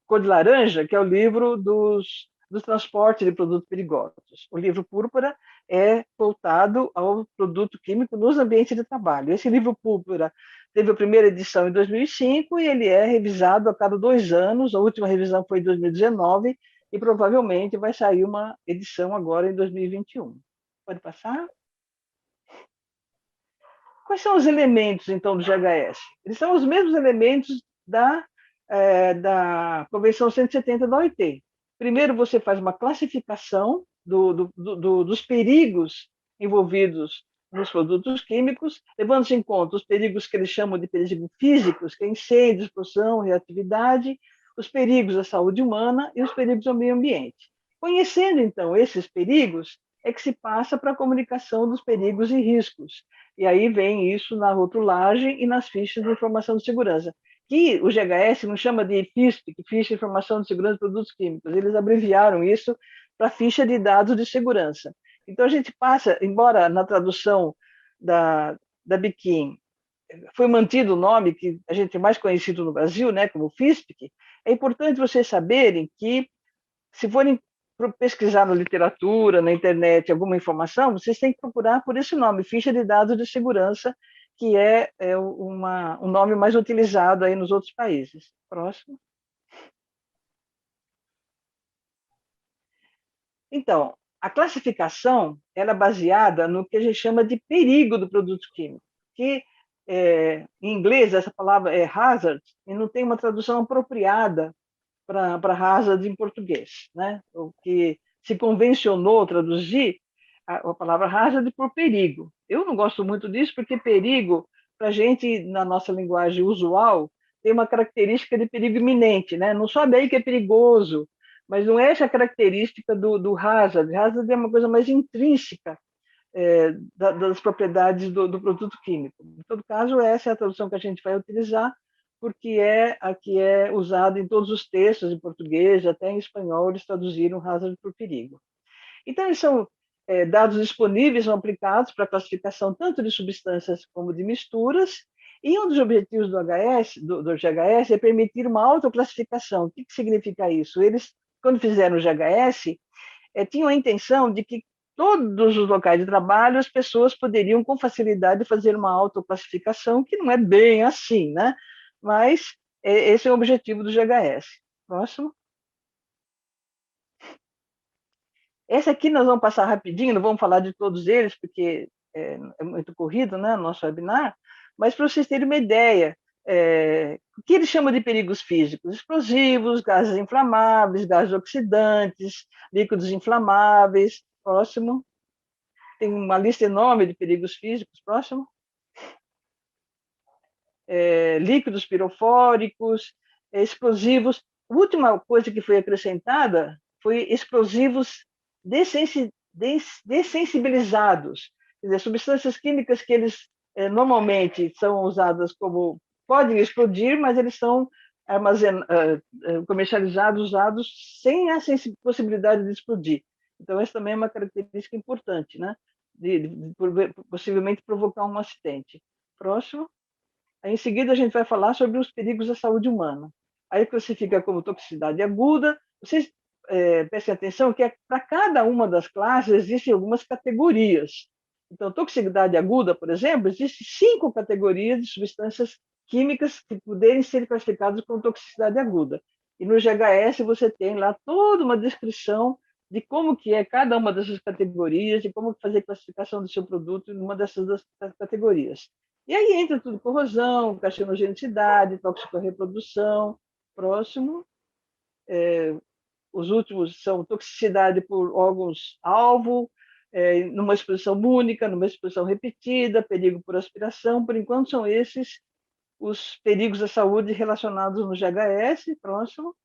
cor de laranja, que é o livro dos transportes de produtos perigosos. O livro púrpura é voltado ao produto químico nos ambientes de trabalho. Esse livro púrpura teve a primeira edição em 2005 e ele é revisado a cada 2 anos. A última revisão foi em 2019 e provavelmente vai sair uma edição agora em 2021. Pode passar? Quais são os elementos, então, do GHS? Eles são os mesmos elementos da Convenção 170 da OIT. Primeiro, você faz uma classificação dos perigos envolvidos nos produtos químicos, levando-se em conta os perigos que eles chamam de perigos físicos, que é incêndio, explosão, reatividade, os perigos à saúde humana e os perigos ao meio ambiente. Conhecendo, então, esses perigos, é que se passa para a comunicação dos perigos e riscos. E aí vem isso na rotulagem e nas fichas de informação de segurança, que o GHS não chama de FISP, que Ficha de Informação de Segurança de Produtos Químicos, eles abreviaram isso para Ficha de Dados de Segurança. Então, a gente passa, embora na tradução da Biquim foi mantido o nome que a gente é mais conhecido no Brasil, né, como FISP, é importante vocês saberem que, se forem pesquisar na literatura, na internet, alguma informação, vocês têm que procurar por esse nome, Ficha de Dados de Segurança, que é um nome mais utilizado aí nos outros países. Próximo. Então, a classificação ela é baseada no que a gente chama de perigo do produto químico, que em inglês essa palavra é hazard, e não tem uma tradução apropriada para hazard em português, né? O que se convencionou traduzir a palavra hazard por perigo. Eu não gosto muito disso, porque perigo, para a gente, na nossa linguagem usual, tem uma característica de perigo iminente, né? Não só daí que é perigoso, mas não é essa a característica do hazard. Hazard é uma coisa mais intrínseca das propriedades do produto químico. Em todo caso, essa é a tradução que a gente vai utilizar, porque é a que é usada em todos os textos em português, até em espanhol, eles traduziram hazard por perigo. Então, eles são dados disponíveis, são aplicados para a classificação tanto de substâncias como de misturas, e um dos objetivos do GHS é permitir uma autoclassificação. O que significa isso? Eles, quando fizeram o GHS, tinham a intenção de que todos os locais de trabalho as pessoas poderiam com facilidade fazer uma autoclassificação, que não é bem assim, né? Mas esse é o objetivo do GHS. Próximo. Esse aqui nós vamos passar rapidinho, não vamos falar de todos eles, porque é muito corrido, né, o nosso webinar, mas para vocês terem uma ideia, o que eles chamam de perigos físicos? Explosivos, gases inflamáveis, gases oxidantes, líquidos inflamáveis. Próximo. Tem uma lista enorme de perigos físicos. Próximo. líquidos pirofóricos, explosivos. A última coisa que foi acrescentada foi explosivos dessensibilizados, quer dizer, substâncias químicas que eles normalmente são usadas como podem explodir, mas eles são comercializados, usados sem a possibilidade de explodir. Então, essa também é uma característica importante, né? de possivelmente provocar um acidente. Próximo. Aí, em seguida, a gente vai falar sobre os perigos à saúde humana. Aí classifica como toxicidade aguda. Vocês prestem atenção que para cada uma das classes existem algumas categorias. Então, toxicidade aguda, por exemplo, existem 5 categorias de substâncias químicas que poderem ser classificadas como toxicidade aguda. E no GHS você tem lá toda uma descrição de como que é cada uma dessas categorias e como fazer classificação do seu produto em uma dessas categorias. E aí entra tudo: corrosão, carcinogenicidade, toxicorreprodução. Próximo. Os últimos são toxicidade por órgãos-alvo, numa exposição única, numa exposição repetida, perigo por aspiração. Por enquanto, são esses os perigos à saúde relacionados no GHS. Próximo.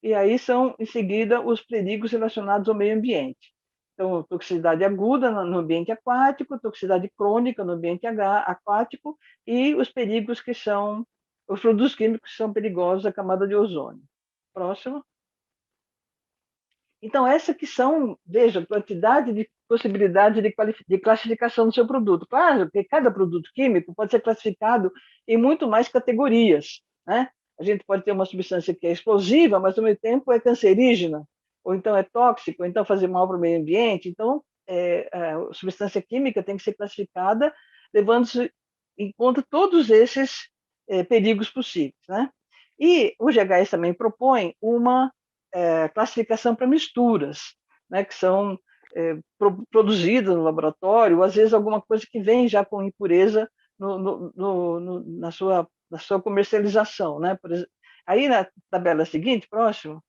E aí são, em seguida, os perigos relacionados ao meio ambiente. Então, toxicidade aguda no ambiente aquático, toxicidade crônica no ambiente aquático e os perigos que são, os produtos químicos que são perigosos à camada de ozônio. Próximo. Então, essa que são, veja, quantidade de possibilidade de classificação do seu produto. Claro que cada produto químico pode ser classificado em muito mais categorias, né? A gente pode ter uma substância que é explosiva, mas ao mesmo tempo é cancerígena, ou então é tóxico, ou então fazer mal para o meio ambiente. Então, a substância química tem que ser classificada levando-se em conta todos esses perigos possíveis, né? E o GHS também propõe uma classificação para misturas, né, que são produzidas no laboratório, ou às vezes alguma coisa que vem já com impureza na sua comercialização, né? Por exemplo, aí na tabela seguinte, próximo,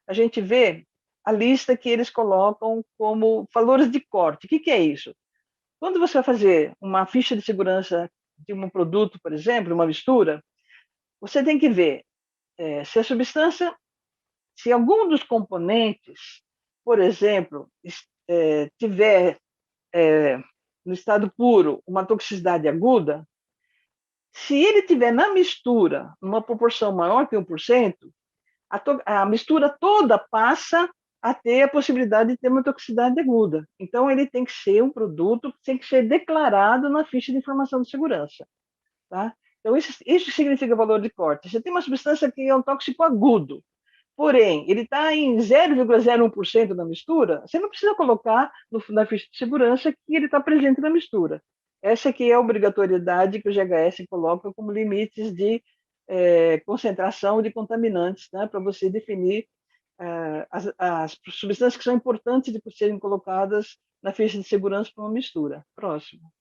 a gente vê a lista que eles colocam como valores de corte. O que é isso? Quando você vai fazer uma ficha de segurança de um produto, por exemplo, uma mistura, você tem que ver se a substância, se algum dos componentes, por exemplo, tiver no estado puro uma toxicidade aguda, se ele tiver na mistura numa proporção maior que 1%, a mistura toda passa a ter a possibilidade de ter uma toxicidade aguda. Então, ele tem que ser um produto que tem que ser declarado na ficha de informação de segurança. Tá? Então, isso significa valor de corte. Você tem uma substância que é um tóxico agudo, porém, ele está em 0,01% da mistura, você não precisa colocar na ficha de segurança que ele está presente na mistura. Essa aqui é a obrigatoriedade que o GHS coloca como limites de concentração de contaminantes, né, para você definir as substâncias que são importantes de serem colocadas na ficha de segurança para uma mistura. Próximo.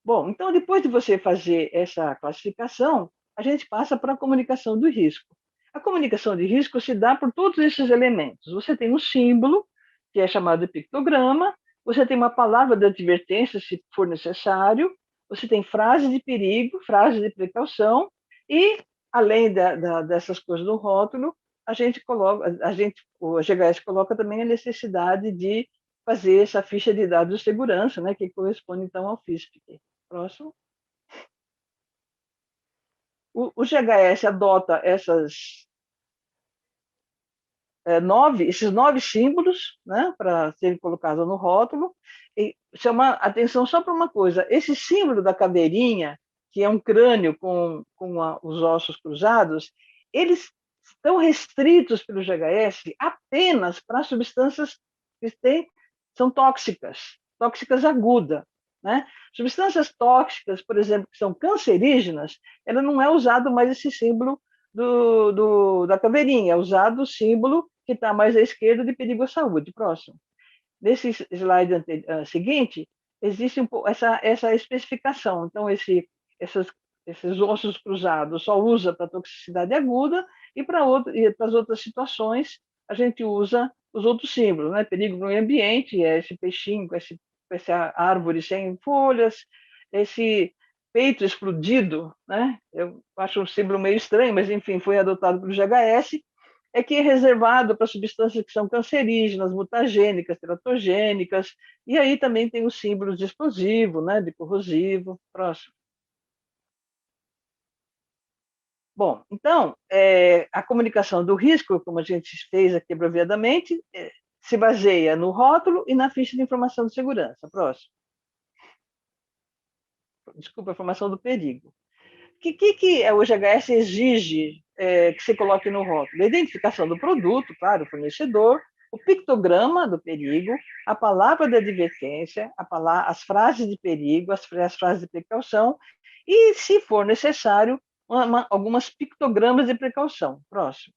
Bom, então, depois de você fazer essa classificação, a gente passa para a comunicação do risco. A comunicação de risco se dá por todos esses elementos. Você tem um símbolo, que é chamado de pictograma, você tem uma palavra de advertência, se for necessário, você tem frase de perigo, frase de precaução, e, além dessas coisas do rótulo, o GHS coloca também a necessidade de fazer essa ficha de dados de segurança, né, que corresponde, então, ao FISP. Próximo. O GHS adota esses 9 símbolos, né, para serem colocados no rótulo, e chama atenção só para uma coisa: esse símbolo da caveirinha, que é um crânio com os ossos cruzados, eles estão restritos pelo GHS apenas para substâncias que são tóxicas agudas. Né? Substâncias tóxicas, por exemplo, que são cancerígenas, ela não é usado mais esse símbolo da caveirinha, é usado o símbolo que está mais à esquerda de perigo à saúde. Próximo. Nesse slide seguinte, existe essa especificação. Então, esses ossos cruzados só usa para toxicidade aguda e para as outras situações a gente usa os outros símbolos, né? Perigo no meio ambiente, é esse peixinho com essa árvore sem folhas, esse peito explodido, né? Eu acho um símbolo meio estranho, mas enfim, foi adotado pelo GHS, é que é reservado para substâncias que são cancerígenas, mutagênicas, teratogênicas, e aí também tem os símbolos de explosivo, né, de corrosivo. Próximo. Bom, então, a comunicação do risco, como a gente fez aqui abreviadamente, se baseia no rótulo e na ficha de informação de segurança. Próximo. Desculpa, informação do perigo. O que o GHS exige que você coloque no rótulo? A identificação do produto, claro, o fornecedor, o pictograma do perigo, a palavra de advertência, as frases de perigo, as frases de precaução e, se for necessário, algumas pictogramas de precaução. Próximo.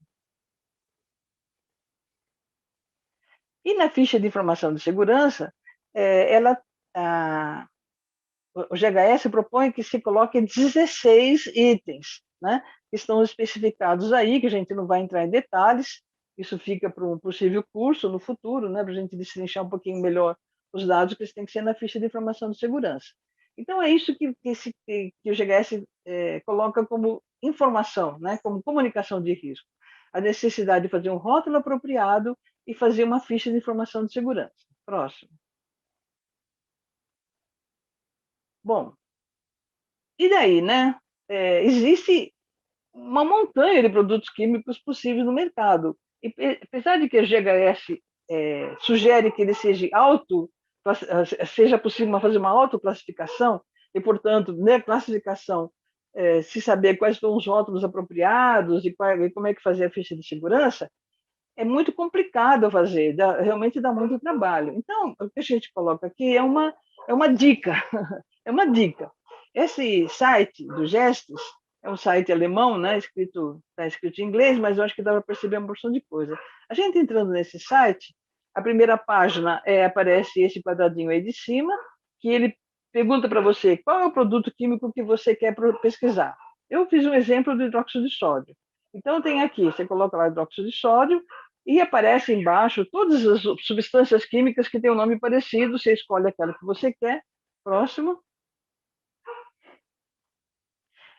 E na ficha de informação de segurança, o GHS propõe que se coloque 16 itens, né, que estão especificados aí, que a gente não vai entrar em detalhes, isso fica para um possível curso no futuro, né, para a gente destrinchar um pouquinho melhor os dados que têm que ser na ficha de informação de segurança. Então, é isso que o GHS coloca como informação, né, como comunicação de risco. A necessidade de fazer um rótulo apropriado e fazer uma ficha de informação de segurança. Próximo. Bom, e daí, né? Existe uma montanha de produtos químicos possíveis no mercado. E, apesar de que a GHS sugere que ele seja possível fazer uma autoclassificação, e, portanto, na classificação, se saber quais são os rótulos apropriados e como é que fazer a ficha de segurança, é muito complicado fazer, realmente dá muito trabalho. Então, o que a gente coloca aqui é uma dica, é uma dica. Esse site do Gestes é um site alemão, né? Está escrito em inglês, mas eu acho que dá para perceber uma porção de coisa. A gente entrando nesse site, a primeira página aparece esse quadradinho aí de cima, que ele pergunta para você qual é o produto químico que você quer pesquisar. Eu fiz um exemplo do hidróxido de sódio. Então, tem aqui, você coloca lá hidróxido de sódio e aparece embaixo todas as substâncias químicas que têm um nome parecido, você escolhe aquela que você quer. Próximo.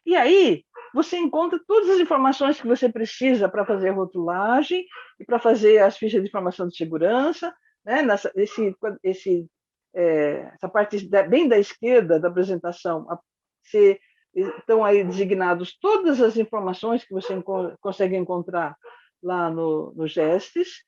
E aí, você encontra todas as informações que você precisa para fazer a rotulagem e para fazer as fichas de informação de segurança, né? Essa parte bem da esquerda da apresentação, estão aí designados todas as informações que você consegue encontrar lá no Gestes.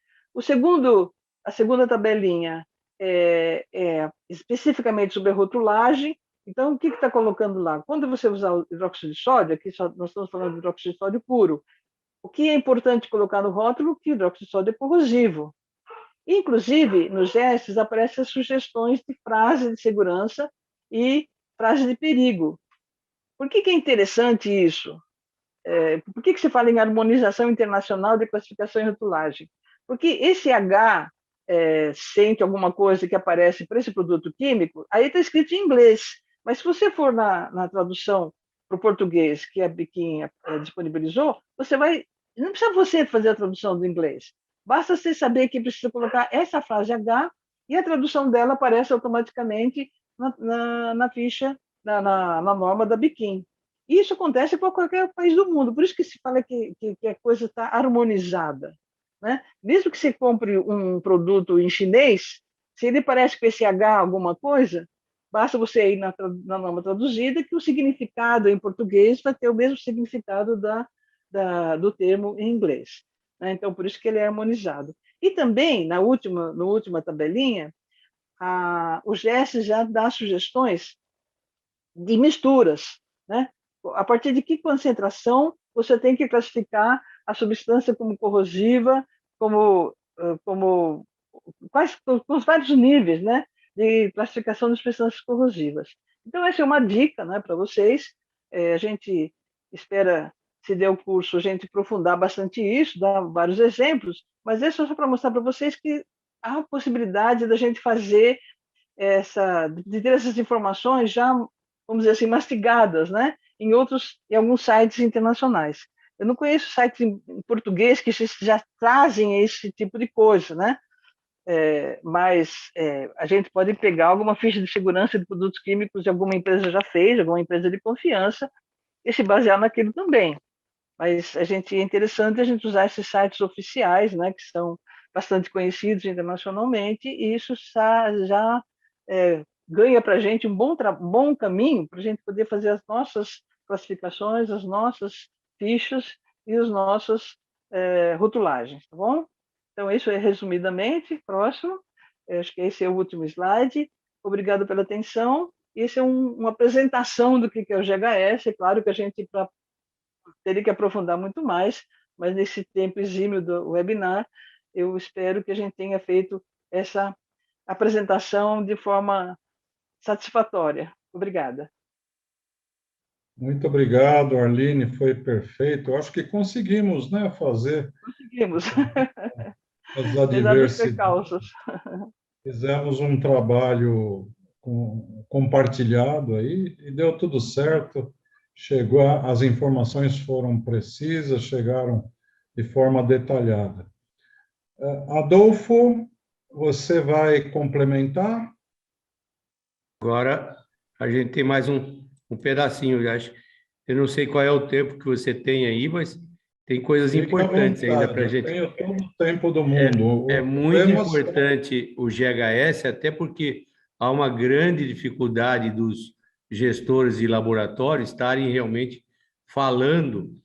A segunda tabelinha é especificamente sobre a rotulagem. Então, o que está colocando lá? Quando você usar o hidróxido de sódio, aqui nós estamos falando de hidróxido de sódio puro, o que é importante colocar no rótulo? Que o hidróxido de sódio é corrosivo. Inclusive, nos gestos aparecem as sugestões de frase de segurança e frase de perigo. Por que é interessante isso? Por que se fala em harmonização internacional de classificação e rotulagem? Porque esse H sente alguma coisa que aparece para esse produto químico, aí está escrito em inglês. Mas se você for na tradução para o português que a Biquim disponibilizou, não precisa você fazer a tradução do inglês. Basta você saber que precisa colocar essa frase H e a tradução dela aparece automaticamente na ficha, na norma da Biquim. Isso acontece para qualquer país do mundo, por isso que se fala que a coisa está harmonizada, né? Mesmo que você compre um produto em chinês, se ele parece com esse H alguma coisa, basta você ir na norma traduzida que o significado em português vai ter o mesmo significado do termo em inglês, né? Então, por isso que ele é harmonizado. E também, na última tabelinha, o GES já dá sugestões de misturas, né? A partir de que concentração você tem que classificar a substância como corrosiva, com os vários níveis, né, de classificação de substâncias corrosivas. Então, essa é uma dica, né, para vocês. A gente espera, se der o curso, a gente aprofundar bastante isso, dar vários exemplos, mas é só para mostrar para vocês que há a possibilidade da gente fazer de ter essas informações já, vamos dizer assim, mastigadas, né, em alguns sites internacionais. Eu não conheço sites em português que já trazem esse tipo de coisa, né? mas a gente pode pegar alguma ficha de segurança de produtos químicos que alguma empresa já fez, alguma empresa de confiança, e se basear naquilo também. Mas é interessante a gente usar esses sites oficiais, né, que são bastante conhecidos internacionalmente, e isso já ganha para a gente um bom caminho para a gente poder fazer as nossas classificações, as nossas fichas e as nossas rotulagens, tá bom? Então, isso é resumidamente. Próximo. Acho que esse é o último slide. Obrigado pela atenção. Esse é uma apresentação do que é o GHS. É claro que a gente teria que aprofundar muito mais, mas nesse tempo exímio do webinar, eu espero que a gente tenha feito essa apresentação de forma satisfatória. Obrigada. Muito obrigado, Arline, foi perfeito. Eu acho que conseguimos, né, fazer Conseguimos. as Apesar dos adversidades. percalços. Fizemos um trabalho compartilhado aí e deu tudo certo. As informações foram precisas, chegaram de forma detalhada. Adolfo, você vai complementar? Agora, a gente tem mais um pedacinho, eu acho. Eu não sei qual é o tempo que você tem aí, mas tem coisas Fique importantes ainda para a eu gente. tenho todo o tempo do mundo. É muito importante o GHS, até porque há uma grande dificuldade dos gestores de laboratórios estarem realmente falando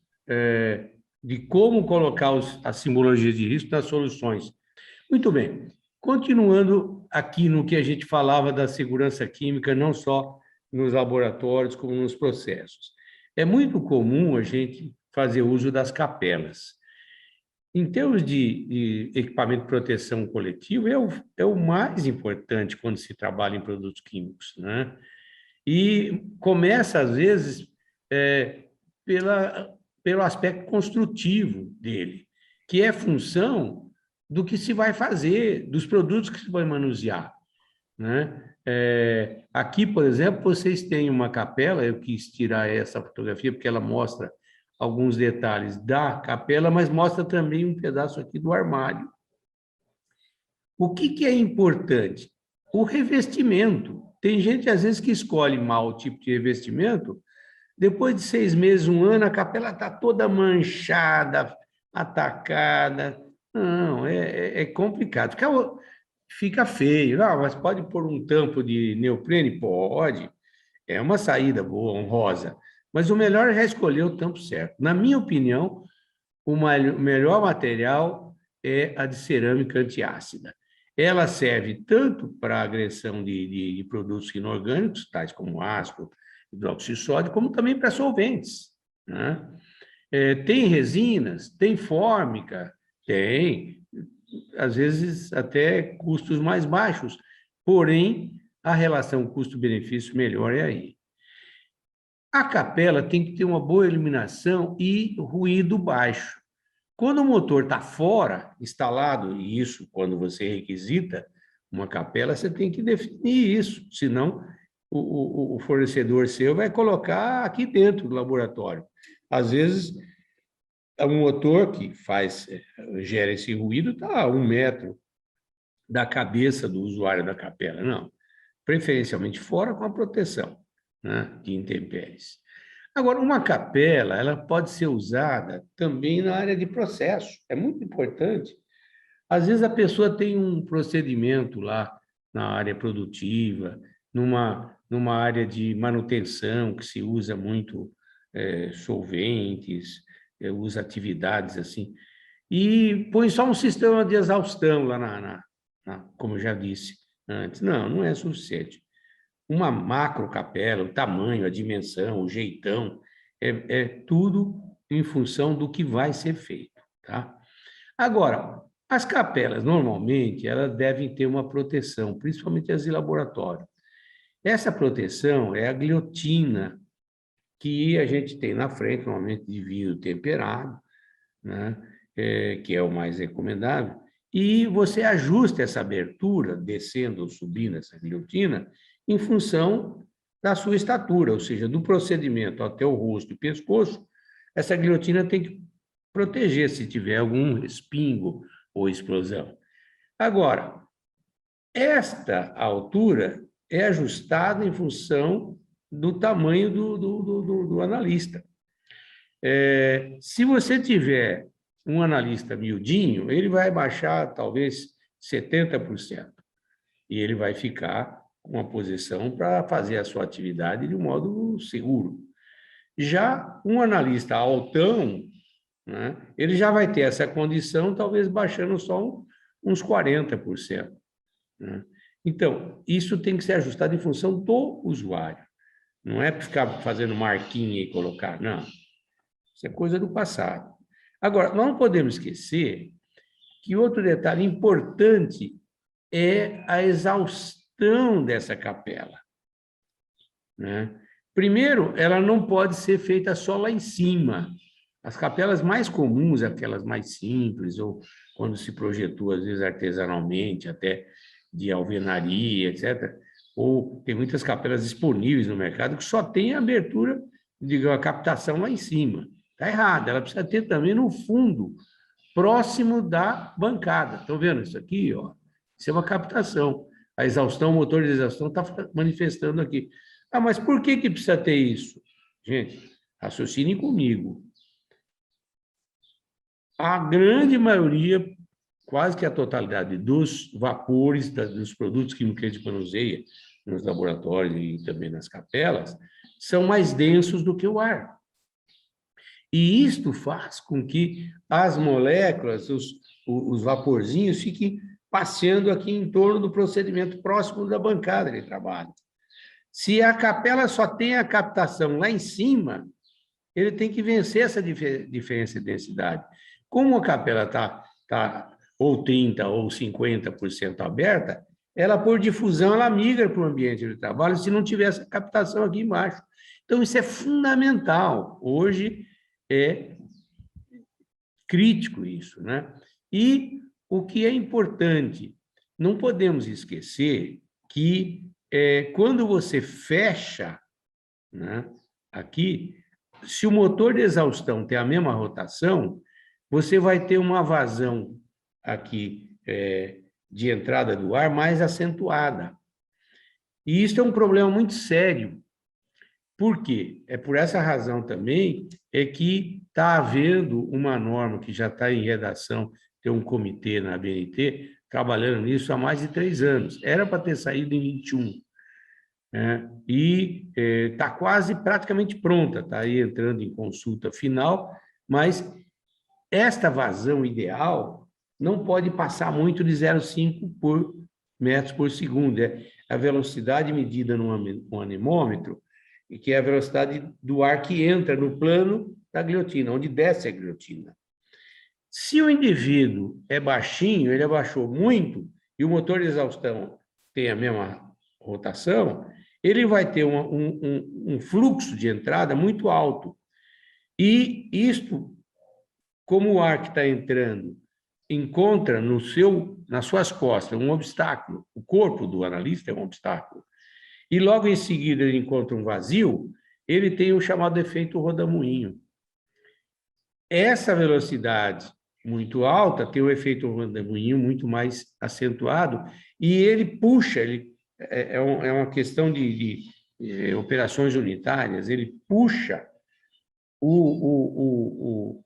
de como colocar as simbologias de risco nas soluções. Muito bem. Continuando aqui no que a gente falava da segurança química, não só nos laboratórios, como nos processos. É muito comum a gente fazer uso das capelas. Em termos de equipamento de proteção coletiva, é o mais importante quando se trabalha em produtos químicos, né? E começa, às vezes, pelo aspecto construtivo dele, que é função do que se vai fazer, dos produtos que se vai manusear, né? Aqui, por exemplo, vocês têm uma capela, eu quis tirar essa fotografia porque ela mostra alguns detalhes da capela, mas mostra também um pedaço aqui do armário. O que é importante? O revestimento. Tem gente, às vezes, que escolhe mal o tipo de revestimento, depois de 6 meses, 1 ano, a capela está toda manchada, atacada. Não, é complicado. Fica feio. Ah, mas pode pôr um tampo de neoprene? Pode. É uma saída boa, honrosa. Mas o melhor é já escolher o tampo certo. Na minha opinião, o melhor material é a de cerâmica antiácida. Ela serve tanto para agressão de produtos inorgânicos, tais como ácido, hidróxido de sódio, como também para solventes, né? Tem resinas, tem fórmica, tem, às vezes até custos mais baixos, porém a relação custo-benefício melhor é aí. A capela tem que ter uma boa iluminação e ruído baixo. Quando o motor está fora, instalado, e isso quando você requisita uma capela, você tem que definir isso, senão o fornecedor seu vai colocar aqui dentro do laboratório. Às vezes, um motor que gera esse ruído está a 1 metro da cabeça do usuário da capela. Não, preferencialmente fora com a proteção, né, de intempéries. Agora, uma capela, ela pode ser usada também na área de processo. É muito importante. Às vezes a pessoa tem um procedimento lá na área produtiva, numa área de manutenção, que se usa muito solventes, usa atividades assim, e põe só um sistema de exaustão lá como eu já disse antes. Não é suficiente. Uma macro capela, o tamanho, a dimensão, o jeitão, é tudo em função do que vai ser feito, tá? Agora, as capelas, normalmente, elas devem ter uma proteção, principalmente as de laboratório. Essa proteção é a guilhotina que a gente tem na frente, normalmente de vidro temperado, né? Que é o mais recomendável, e você ajusta essa abertura, descendo ou subindo essa guilhotina, em função da sua estatura, ou seja, do procedimento até o rosto e pescoço, essa guilhotina tem que proteger se tiver algum respingo ou explosão. Agora, Esta altura é ajustada em função do tamanho do analista. Se você tiver um analista miudinho, ele vai baixar talvez 70%, e ele vai ficar com uma posição para fazer a sua atividade de um modo seguro. Já um analista altão, né, ele já vai ter essa condição, talvez baixando só uns 40%. Né? Então, isso tem que ser ajustado em função do usuário. Não é ficar fazendo marquinha e colocar, não. Isso é coisa do passado. Agora, nós não podemos esquecer que outro detalhe importante é a exaustão dessa capela. Né? Primeiro, ela não pode ser feita só lá em cima. As capelas mais comuns, aquelas mais simples, ou quando se projetou, às vezes, artesanalmente, até de alvenaria, etc., ou tem muitas capelas disponíveis no mercado que só tem a abertura, digamos, a captação lá em cima. Está errado, ela precisa ter também no fundo, próximo da bancada. Estão vendo isso aqui? Ó? Isso é uma captação. A exaustão, o motor de exaustão está manifestando aqui. Ah, mas por que precisa ter isso? Gente, raciocinem comigo. A grande maioria, quase que a totalidade dos vapores, dos produtos químicos que a gente manuseia nos laboratórios e também nas capelas, são mais densos do que o ar. E isto faz com que as moléculas, os vaporzinhos, fiquem passeando aqui em torno do procedimento próximo da bancada de trabalho. Se a capela só tem a captação lá em cima, ele tem que vencer essa diferença de densidade. Como a capela está ou 30% ou 50% aberta, ela, por difusão, ela migra para o ambiente de trabalho se não tiver essa captação aqui embaixo. Então, isso é fundamental. Hoje é crítico isso, né? E o que é importante, não podemos esquecer que quando você fecha, né, aqui, se o motor de exaustão tem a mesma rotação, você vai ter uma vazão aqui de entrada do ar mais acentuada. E isso é um problema muito sério. Por quê? É por essa razão também que está havendo uma norma que já está em redação, tem um comitê na ABNT trabalhando nisso há mais de 3 anos. Era para ter saído em 21. Né? E está quase praticamente pronta, está aí entrando em consulta final, mas esta vazão ideal não pode passar muito de 0,5 metros por segundo. É a velocidade medida no anemômetro, e que é a velocidade do ar que entra no plano da guilhotina, onde desce a guilhotina. Se o indivíduo é baixinho, ele abaixou muito, e o motor de exaustão tem a mesma rotação, ele vai ter um fluxo de entrada muito alto. E isto, como o ar que está entrando encontra nas suas costas um obstáculo, o corpo do analista é um obstáculo, e logo em seguida ele encontra um vazio, ele tem o chamado efeito rodamuinho. Essa velocidade muito alta tem o efeito rodamuinho muito mais acentuado, e ele puxa, é uma questão de operações unitárias, ele puxa o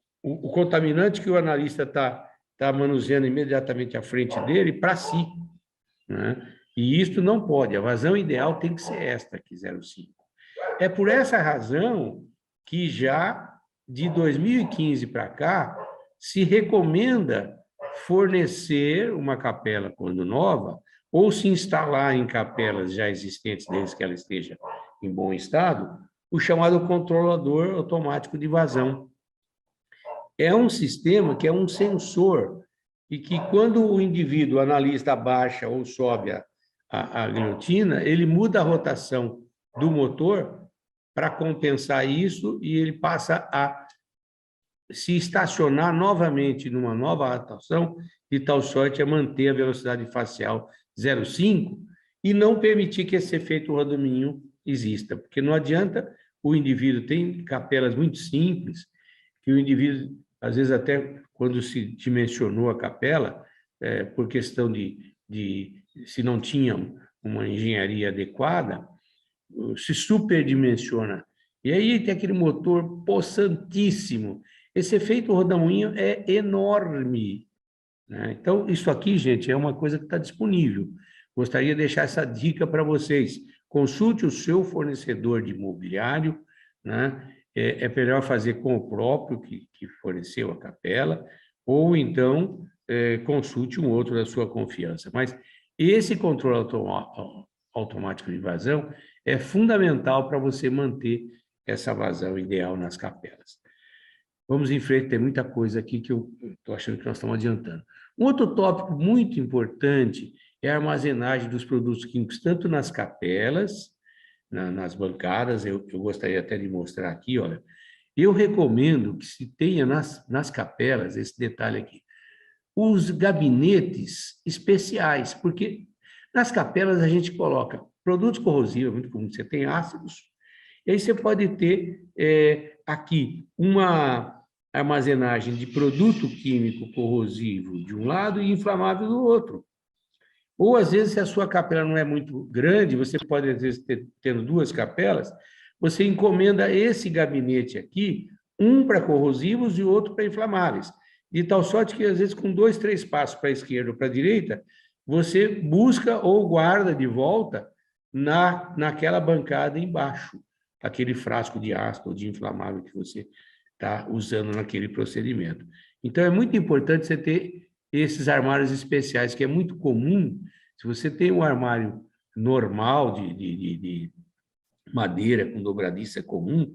contaminante que o analista está manuseando imediatamente à frente dele para si. Né? E isto não pode, a vazão ideal tem que ser esta aqui, 0,5. É por essa razão que já de 2015 para cá se recomenda fornecer uma capela quando nova, ou se instalar em capelas já existentes, desde que ela esteja em bom estado, o chamado controlador automático de vazão. É um sistema que é um sensor, e que quando o indivíduo, o analista, abaixa ou sobe a guilhotina, ele muda a rotação do motor para compensar isso, e ele passa a se estacionar novamente numa nova rotação, de tal sorte a manter a velocidade facial 0,5 e não permitir que esse efeito rodamuinho exista, porque não adianta o indivíduo, tem capelas muito simples, que o indivíduo, às vezes até quando se dimensionou a capela, por questão de se não tinham uma engenharia adequada, se superdimensiona. E aí tem aquele motor possantíssimo. Esse efeito rodamuinho é enorme, né? Então, isso aqui, gente, é uma coisa que está disponível. Gostaria de deixar essa dica para vocês. Consulte o seu fornecedor de mobiliário, né? É melhor fazer com o próprio que forneceu a capela, ou então consulte um outro da sua confiança. Mas esse controle automático de vazão é fundamental para você manter essa vazão ideal nas capelas. Vamos em frente, tem muita coisa aqui que eu estou achando que nós estamos adiantando. Um outro tópico muito importante é a armazenagem dos produtos químicos, tanto nas capelas, nas bancadas. Eu gostaria até de mostrar aqui, olha. Eu recomendo que se tenha nas capelas, esse detalhe aqui, os gabinetes especiais, porque nas capelas a gente coloca produtos corrosivos, muito comum, você tem ácidos, e aí você pode ter aqui uma armazenagem de produto químico corrosivo de um lado e inflamável do outro. Ou, às vezes, se a sua capela não é muito grande, você pode, às vezes, tendo duas capelas, você encomenda esse gabinete aqui, um para corrosivos e outro para inflamáveis. De tal sorte que, às vezes, com 2, 3 passos para a esquerda ou para a direita, você busca ou guarda de volta naquela bancada embaixo, aquele frasco de ácido ou de inflamável que você está usando naquele procedimento. Então, é muito importante você ter esses armários especiais, que é muito comum. Se você tem um armário normal de madeira com dobradiça comum,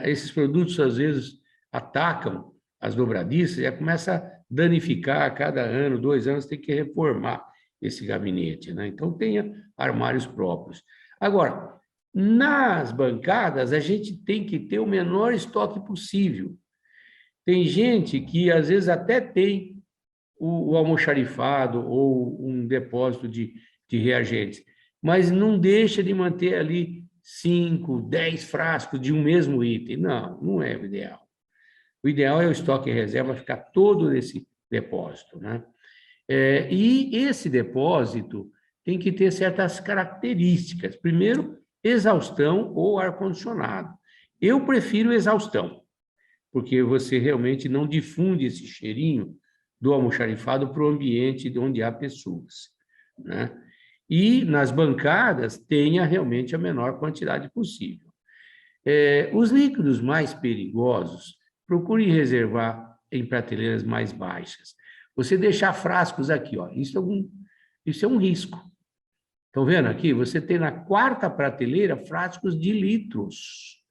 esses produtos, às vezes, atacam as dobradiças e começa a danificar a cada ano, 2 anos, tem que reformar esse gabinete, né? Então, tenha armários próprios. Agora, nas bancadas, a gente tem que ter o menor estoque possível. Tem gente que, às vezes, até tem o almoxarifado ou um depósito de reagentes, mas não deixa de manter ali 5, 10 frascos de um mesmo item. Não, não é o ideal. O ideal é o estoque em reserva ficar todo nesse depósito, né? E esse depósito tem que ter certas características. Primeiro, exaustão ou ar-condicionado. Eu prefiro exaustão, porque você realmente não difunde esse cheirinho do almoxarifado para o ambiente onde há pessoas, né? E nas bancadas tenha realmente a menor quantidade possível. Os líquidos mais perigosos, procure reservar em prateleiras mais baixas. Você deixar frascos aqui, ó, isso é um risco. Estão vendo aqui? Você tem na 4ª prateleira frascos de litros.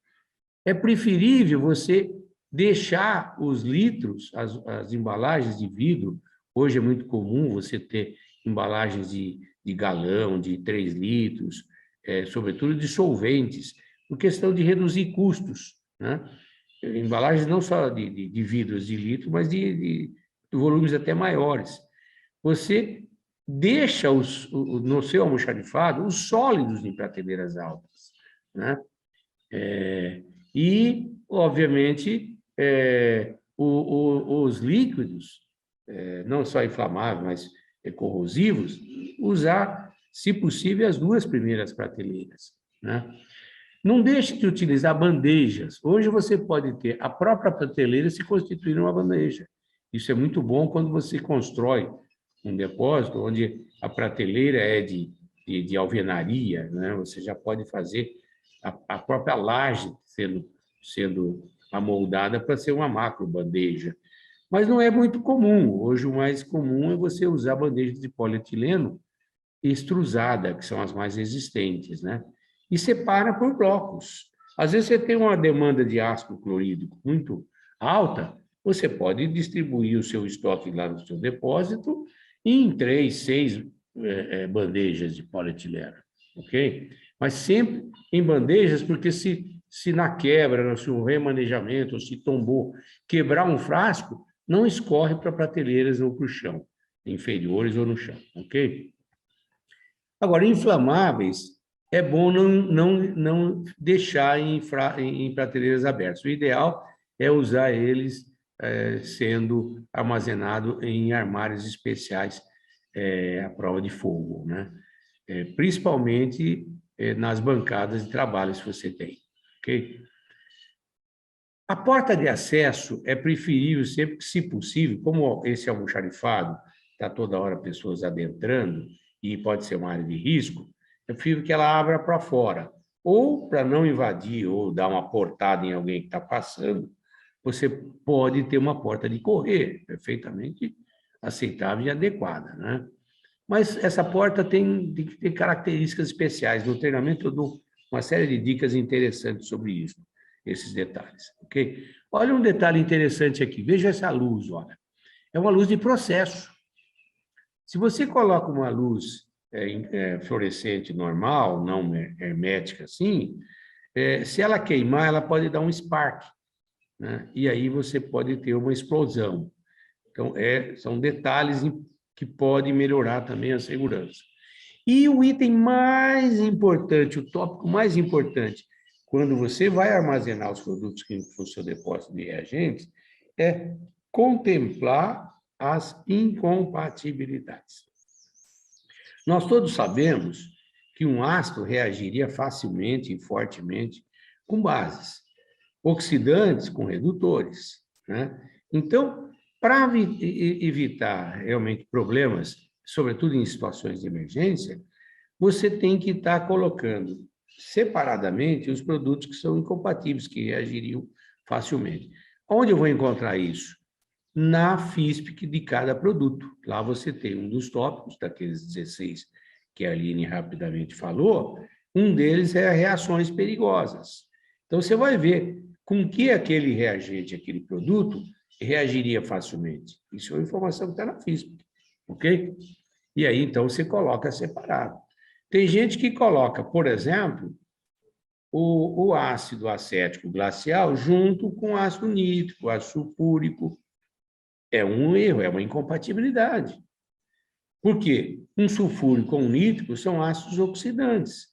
É preferível você deixar os litros, as embalagens de vidro. Hoje é muito comum você ter embalagens de galão, de 3 litros, sobretudo de solventes, por questão de reduzir custos, né? Embalagens não só de vidros de litro, mas de volumes até maiores. Você deixa no seu almoxarifado os sólidos em prateleiras altas, né? E, obviamente, os líquidos, não só inflamáveis, mas corrosivos, usar, se possível, as 2 primeiras prateleiras, né? Não deixe de utilizar bandejas. Hoje você pode ter a própria prateleira se constituir uma bandeja. Isso é muito bom quando você constrói um depósito onde a prateleira é de alvenaria, né? Você já pode fazer a própria laje sendo amoldada para ser uma macro bandeja. Mas não é muito comum. Hoje o mais comum é você usar bandejas de polietileno extrusada, que são as mais resistentes, né? E separa por blocos. Às vezes você tem uma demanda de ácido clorídrico muito alta, você pode distribuir o seu estoque lá no seu depósito em 3, 6 bandejas de polietileno, ok? Mas sempre em bandejas, porque se na quebra, se um remanejamento, ou se tombou, quebrar um frasco, não escorre para prateleiras ou para o chão, inferiores ou no chão, ok? Agora, inflamáveis, é bom não deixar em prateleiras abertas. O ideal é usar eles sendo armazenado em armários especiais a prova de fogo, né? Principalmente nas bancadas de trabalho, se você tem, ok? A porta de acesso é preferível sempre que, se possível, como esse almoxarifado, está toda hora pessoas adentrando, e pode ser uma área de risco, é preferível que ela abra para fora, ou para não invadir, ou dar uma portada em alguém que está passando, você pode ter uma porta de correr, perfeitamente aceitável e adequada, né? Mas essa porta tem características especiais. No treinamento eu dou uma série de dicas interessantes sobre isso, esses detalhes, ok? Olha um detalhe interessante aqui, veja essa luz, olha. É uma luz de processo. Se você coloca uma luz fluorescente normal, não hermética assim, se ela queimar, ela pode dar um spark, né? E aí você pode ter uma explosão. Então, são detalhes que podem melhorar também a segurança. E o item mais importante, o tópico mais importante, quando você vai armazenar os produtos que no seu depósito de reagentes, é contemplar as incompatibilidades. Nós todos sabemos que um ácido reagiria facilmente e fortemente com bases, oxidantes com redutores, né? Então, para evitar realmente problemas, sobretudo em situações de emergência, você tem que estar colocando separadamente os produtos que são incompatíveis, que reagiriam facilmente. Onde eu vou encontrar isso? Na FISP de cada produto. Lá você tem um dos tópicos, daqueles 16 que a Aline rapidamente falou, um deles é reações perigosas. Então, você vai ver com que aquele reagente, aquele produto, reagiria facilmente. Isso é uma informação que está na FISP, ok? E aí, então, você coloca separado. Tem gente que coloca, por exemplo, o ácido acético glacial junto com ácido nítrico, ácido sulfúrico. É um erro, é uma incompatibilidade. Por quê? Um sulfúrico com um nítrico são ácidos oxidantes.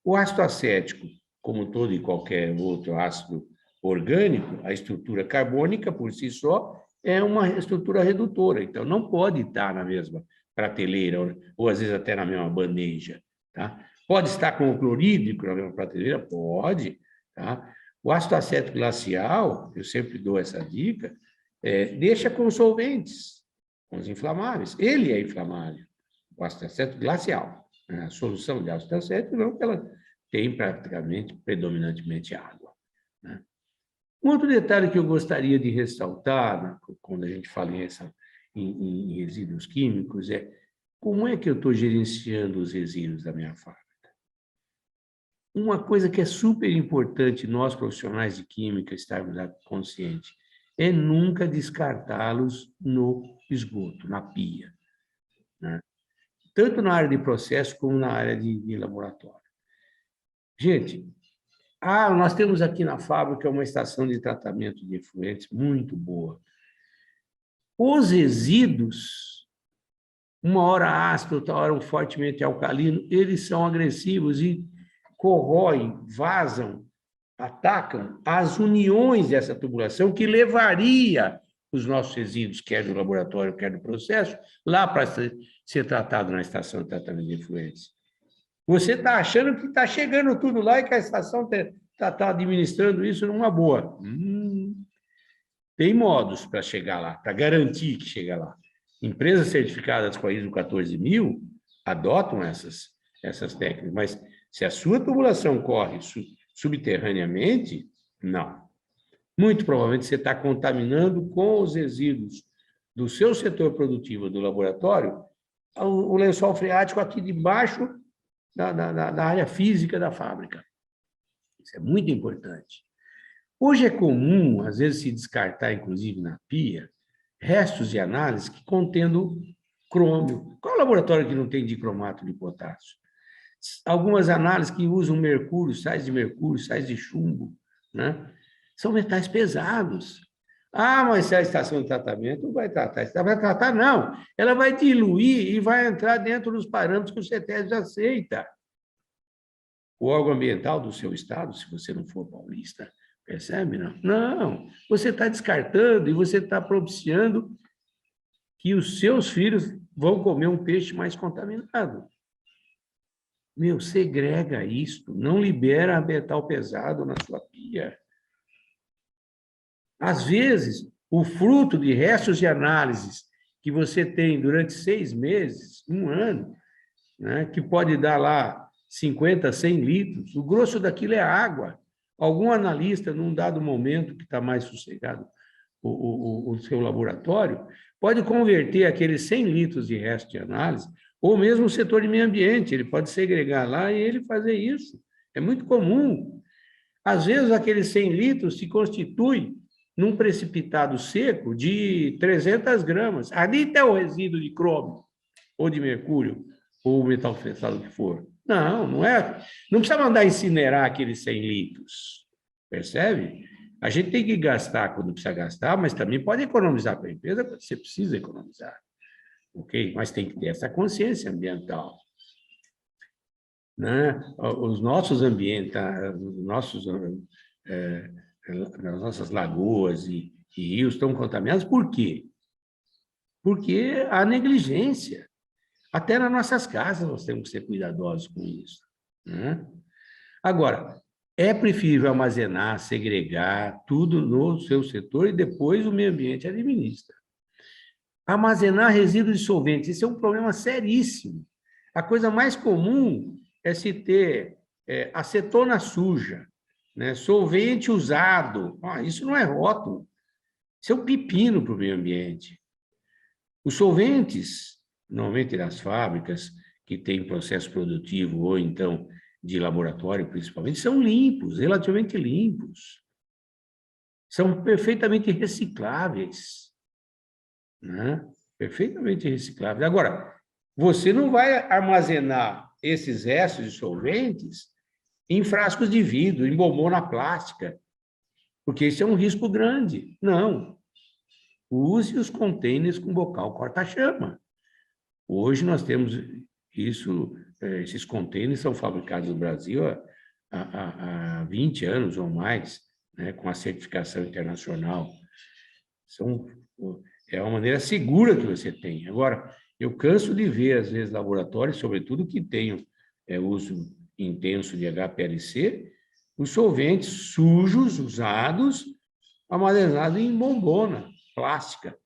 O ácido acético, como todo e qualquer outro ácido orgânico, a estrutura carbônica, por si só, é uma estrutura redutora. Então, não pode estar na mesma prateleira, ou às vezes até na mesma bandeja. Tá? Pode estar com o clorídrico na mesma prateleira? Pode. Tá? O ácido acético glacial, eu sempre dou essa dica, deixa com solventes, com os inflamáveis. Ele é inflamável, o ácido acético glacial. A solução de ácido acético não, ela tem praticamente, predominantemente água. Né? Um outro detalhe que eu gostaria de ressaltar, né, quando a gente fala em resíduos químicos, é como é que eu estou gerenciando os resíduos da minha fábrica. Uma coisa que é super importante nós, profissionais de química, estarmos conscientes, é nunca descartá-los no esgoto, na pia, né? Tanto na área de processo como na área de laboratório. Gente, nós temos aqui na fábrica uma estação de tratamento de efluentes muito boa. Os resíduos, uma hora ácido, outra hora fortemente alcalino, eles são agressivos e corroem, vazam, atacam as uniões dessa tubulação que levaria os nossos resíduos, quer do laboratório, quer do processo, lá para ser tratado na estação de tratamento de efluentes. Você está achando que está chegando tudo lá e que a estação está administrando isso numa boa. Tem modos para chegar lá, para garantir que chega lá. Empresas certificadas com a ISO 14000 adotam essas técnicas, mas se a sua tubulação corre subterraneamente, não. Muito provavelmente você está contaminando com os resíduos do seu setor produtivo do laboratório o lençol freático aqui debaixo da área física da fábrica. Isso é muito importante. Hoje é comum, às vezes, se descartar, inclusive na pia, restos de análise que contendo crômio. Qual laboratório que não tem dicromato de potássio? Algumas análises que usam mercúrio, sais de chumbo, né? São metais pesados. Mas se a estação de tratamento não vai tratar. Ela vai tratar, não. Ela vai diluir e vai entrar dentro dos parâmetros que o CETESB aceita. O órgão ambiental do seu estado, se você não for paulista, percebe? Não. Não. Você está descartando e você está propiciando que os seus filhos vão comer um peixe mais contaminado. Meu, segrega isto, não libera metal pesado na sua pia. Às vezes, o fruto de restos de análises que você tem durante 6 meses, 1 ano, né, que pode dar lá 50, 100 litros, o grosso daquilo é água. Algum analista, num dado momento que está mais sossegado, o seu laboratório, pode converter aqueles 100 litros de resto de análise, ou mesmo o setor de meio ambiente, ele pode segregar lá e ele fazer isso. É muito comum. Às vezes, aqueles 100 litros se constitui num precipitado seco de 300 gramas. Ali está o resíduo de crômio, ou de mercúrio, ou metal pesado que for. Não, não é. Não precisa mandar incinerar aqueles 100 litros. Percebe? A gente tem que gastar quando precisa gastar, mas também pode economizar para a empresa quando você precisa economizar. Ok? Mas tem que ter essa consciência ambiental. Né? Os nossos ambientes, as nossas lagoas e rios estão contaminados, por quê? Porque há negligência. Até nas nossas casas nós temos que ser cuidadosos com isso. Né? Agora, é preferível armazenar, segregar tudo no seu setor e depois o meio ambiente administra. Armazenar resíduos dissolventes, isso é um problema seríssimo. A coisa mais comum é se ter acetona suja, né? Solvente usado. Isso não é rótulo, isso é um pepino para o meio ambiente. Os solventes, normalmente nas fábricas, que têm processo produtivo ou então de laboratório, principalmente, são limpos, relativamente limpos. São perfeitamente recicláveis. Né? Perfeitamente recicláveis. Agora, você não vai armazenar esses restos de solventes em frascos de vidro, em bombona plástica, porque isso é um risco grande. Não. Use os contêineres com bocal corta-chama. Hoje nós temos isso, esses contêineres são fabricados no Brasil há 20 anos ou mais, né, com a certificação internacional. É uma maneira segura que você tem. Agora, eu canso de ver, às vezes, laboratórios, sobretudo que tenham uso intenso de HPLC, os solventes sujos, usados, armazenados em bombona plástica.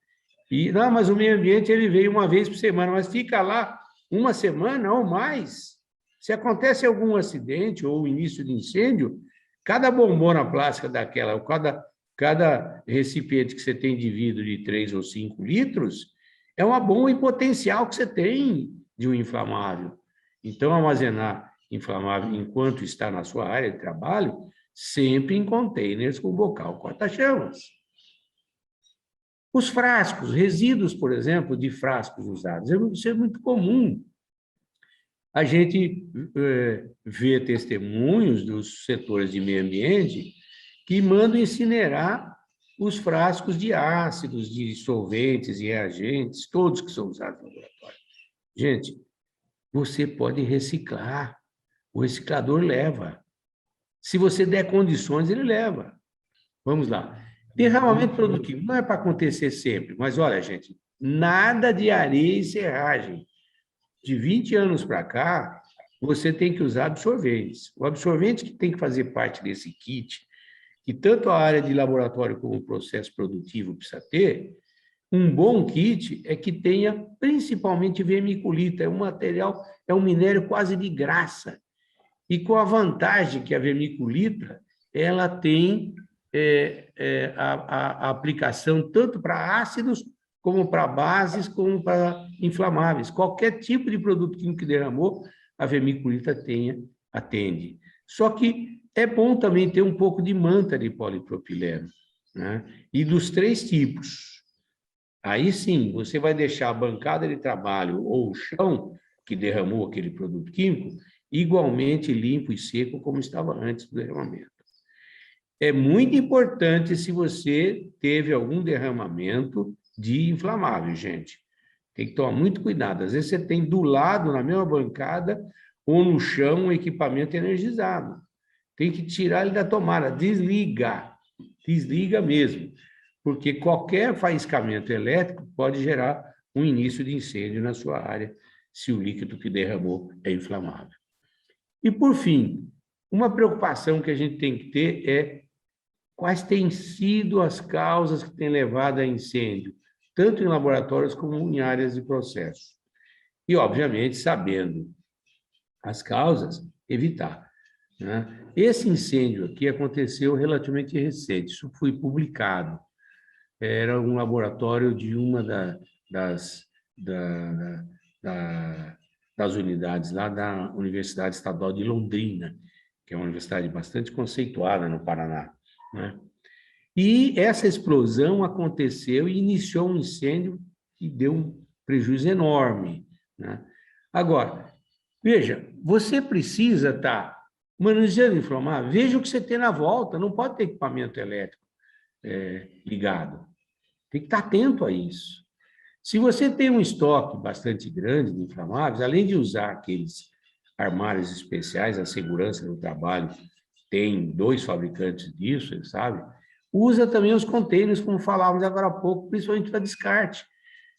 E, não, mas o meio ambiente ele veio uma vez por semana, mas fica lá uma semana ou mais. Se acontece algum acidente ou início de incêndio, cada bombona plástica daquela, ou cada recipiente que você tem de vidro de 3 ou 5 litros, é uma bomba em potencial que você tem de um inflamável. Então, armazenar inflamável enquanto está na sua área de trabalho, sempre em containers com bocal corta-chamas. Os frascos, resíduos, por exemplo, de frascos usados, isso é muito comum. A gente vê testemunhos dos setores de meio ambiente que mandam incinerar os frascos de ácidos, de solventes e reagentes, todos que são usados no laboratório. Gente, você pode reciclar, o reciclador leva. Se você der condições, ele leva. Vamos lá. Derramamento produtivo não é para acontecer sempre, mas olha, gente, nada de areia e serragem. De 20 anos para cá, você tem que usar absorventes. O absorvente que tem que fazer parte desse kit, que tanto a área de laboratório como o processo produtivo precisa ter, um bom kit é que tenha principalmente vermiculita, é um material, é um minério quase de graça. E com a vantagem que a vermiculita, ela tem a aplicação tanto para ácidos, como para bases, como para inflamáveis. Qualquer tipo de produto químico que derramou, a vermiculita atende. Só que é bom também ter um pouco de manta de polipropileno, né? E dos 3 tipos. Aí sim, você vai deixar a bancada de trabalho ou o chão que derramou aquele produto químico igualmente limpo e seco como estava antes do derramamento. É muito importante se você teve algum derramamento de inflamável, gente. Tem que tomar muito cuidado. Às vezes você tem do lado, na mesma bancada, ou no chão, um equipamento energizado. Tem que tirar ele da tomada, desliga mesmo, porque qualquer faiscamento elétrico pode gerar um início de incêndio na sua área, se o líquido que derramou é inflamável. E, por fim, uma preocupação que a gente tem que ter é quais têm sido as causas que têm levado a incêndio, tanto em laboratórios como em áreas de processo. E, obviamente, sabendo as causas, evitar, né? Esse incêndio aqui aconteceu relativamente recente, isso foi publicado. Era um laboratório de uma das unidades lá da Universidade Estadual de Londrina, que é uma universidade bastante conceituada no Paraná, né? E essa explosão aconteceu e iniciou um incêndio que deu um prejuízo enorme, né? Agora, veja, você precisa estar manuseando inflamável, veja o que você tem na volta, não pode ter equipamento elétrico ligado. Tem que estar atento a isso. Se você tem um estoque bastante grande de inflamáveis, além de usar aqueles armários especiais, a segurança do trabalho tem 2 fabricantes disso, sabe? Usa também os containers, como falávamos agora há pouco, principalmente para descarte.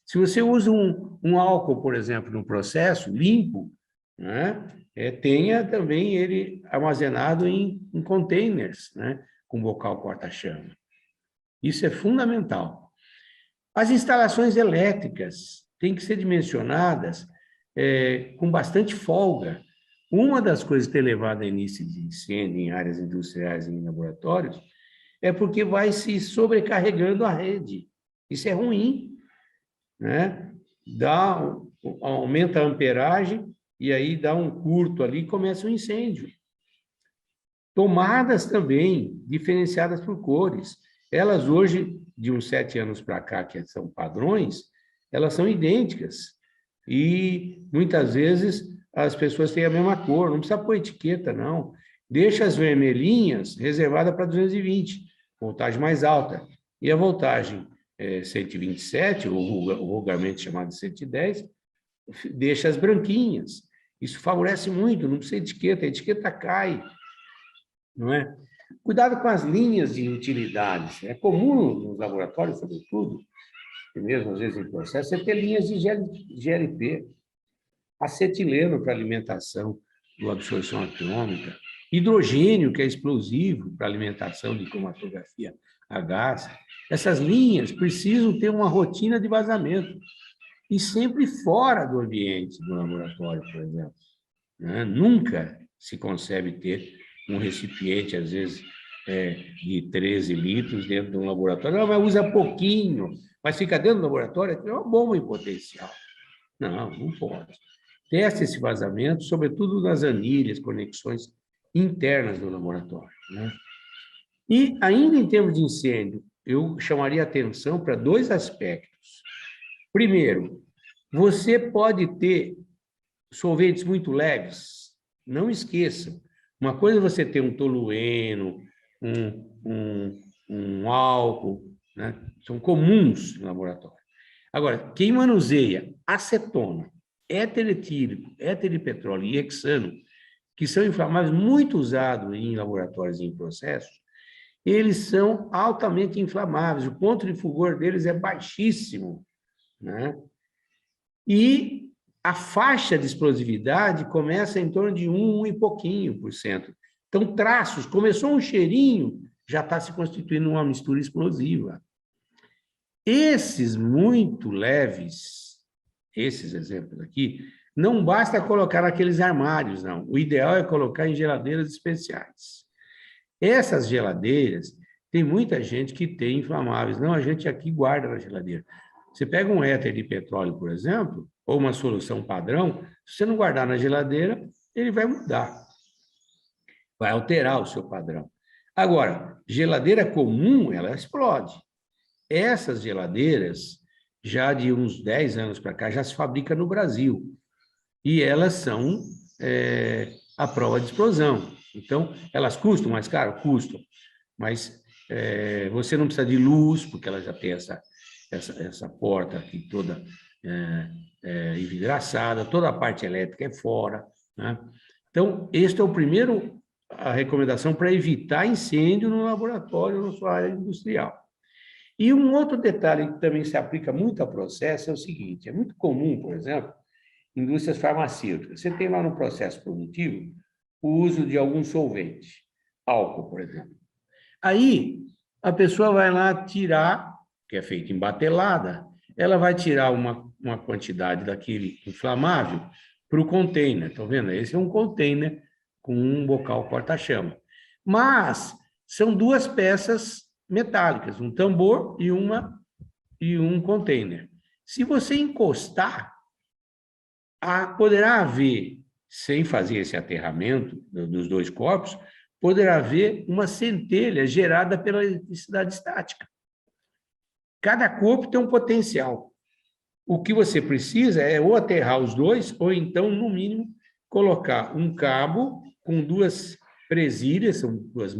Se você usa um álcool, por exemplo, no processo limpo, né, tenha também ele armazenado em containers, né, com bocal porta-chama. Isso é fundamental. As instalações elétricas têm que ser dimensionadas com bastante folga. Uma das coisas que tem levado a início de incêndio em áreas industriais e em laboratórios é porque vai se sobrecarregando a rede. Isso é ruim, né? Aumenta a amperagem e aí dá um curto ali e começa um incêndio. Tomadas também, diferenciadas por cores. Elas hoje, de uns 7 anos para cá, que são padrões, elas são idênticas. E, muitas vezes, as pessoas têm a mesma cor, não precisa pôr etiqueta, não. Deixa as vermelhinhas reservadas para 220, voltagem mais alta. E a voltagem 127, ou vulgarmente chamada de 110, deixa as branquinhas. Isso favorece muito, não precisa etiqueta, a etiqueta cai, não é? Cuidado com as linhas de utilidades. É comum nos laboratórios, sobretudo, e mesmo às vezes em processo, você ter linhas de GLP, acetileno para alimentação do absorção atômica, hidrogênio, que é explosivo para alimentação de cromatografia a gás. Essas linhas precisam ter uma rotina de vazamento e sempre fora do ambiente do laboratório, por exemplo, né? Nunca se concebe ter um recipiente, às vezes, de 13 litros dentro de um laboratório. Não, mas usa pouquinho, mas fica dentro do laboratório, é uma bomba em potencial. Não, não pode. Teste esse vazamento, sobretudo nas anilhas, conexões internas do laboratório, né? E, ainda em termos de incêndio, eu chamaria atenção para 2 aspectos. Primeiro, você pode ter solventes muito leves. Não esqueçam. Uma coisa é você ter um tolueno, um álcool, né? São comuns no laboratório. Agora, quem manuseia acetona, éter etílico, éter de petróleo e hexano, que são inflamáveis muito usados em laboratórios e em processos, eles são altamente inflamáveis, o ponto de fulgor deles é baixíssimo, né? E a faixa de explosividade começa em torno de 1 e pouquinho por cento. Então, traços, começou um cheirinho, já está se constituindo uma mistura explosiva. Esses muito leves, esses exemplos aqui, não basta colocar naqueles armários, não. O ideal é colocar em geladeiras especiais. Essas geladeiras, tem muita gente que tem inflamáveis. Não, a gente aqui guarda na geladeira. Você pega um éter de petróleo, por exemplo, ou uma solução padrão, se você não guardar na geladeira, ele vai mudar. Vai alterar o seu padrão. Agora, geladeira comum, ela explode. Essas geladeiras, já de uns 10 anos para cá, já se fabricam no Brasil. E elas são a prova de explosão. Então, elas custam mais caro? Custam. Mas você não precisa de luz, porque ela já tem essa porta aqui toda envidraçada, toda a parte elétrica é fora, né? Então, este é a recomendação para evitar incêndio no laboratório, na sua área industrial. E um outro detalhe que também se aplica muito ao processo é o seguinte: é muito comum, por exemplo, indústrias farmacêuticas. Você tem lá no processo produtivo o uso de algum solvente, álcool, por exemplo. Aí, a pessoa vai lá tirar, que é feito em batelada, ela vai tirar uma quantidade daquele inflamável para o container. Estão vendo? Esse é um container com um bocal porta-chama. Mas são duas peças metálicas, um tambor e um container. Se você encostar, poderá haver, sem fazer esse aterramento dos dois corpos, poderá haver uma centelha gerada pela eletricidade estática. Cada corpo tem um potencial. O que você precisa é ou aterrar os dois, ou então, no mínimo, colocar um cabo com duas presilhas, são duas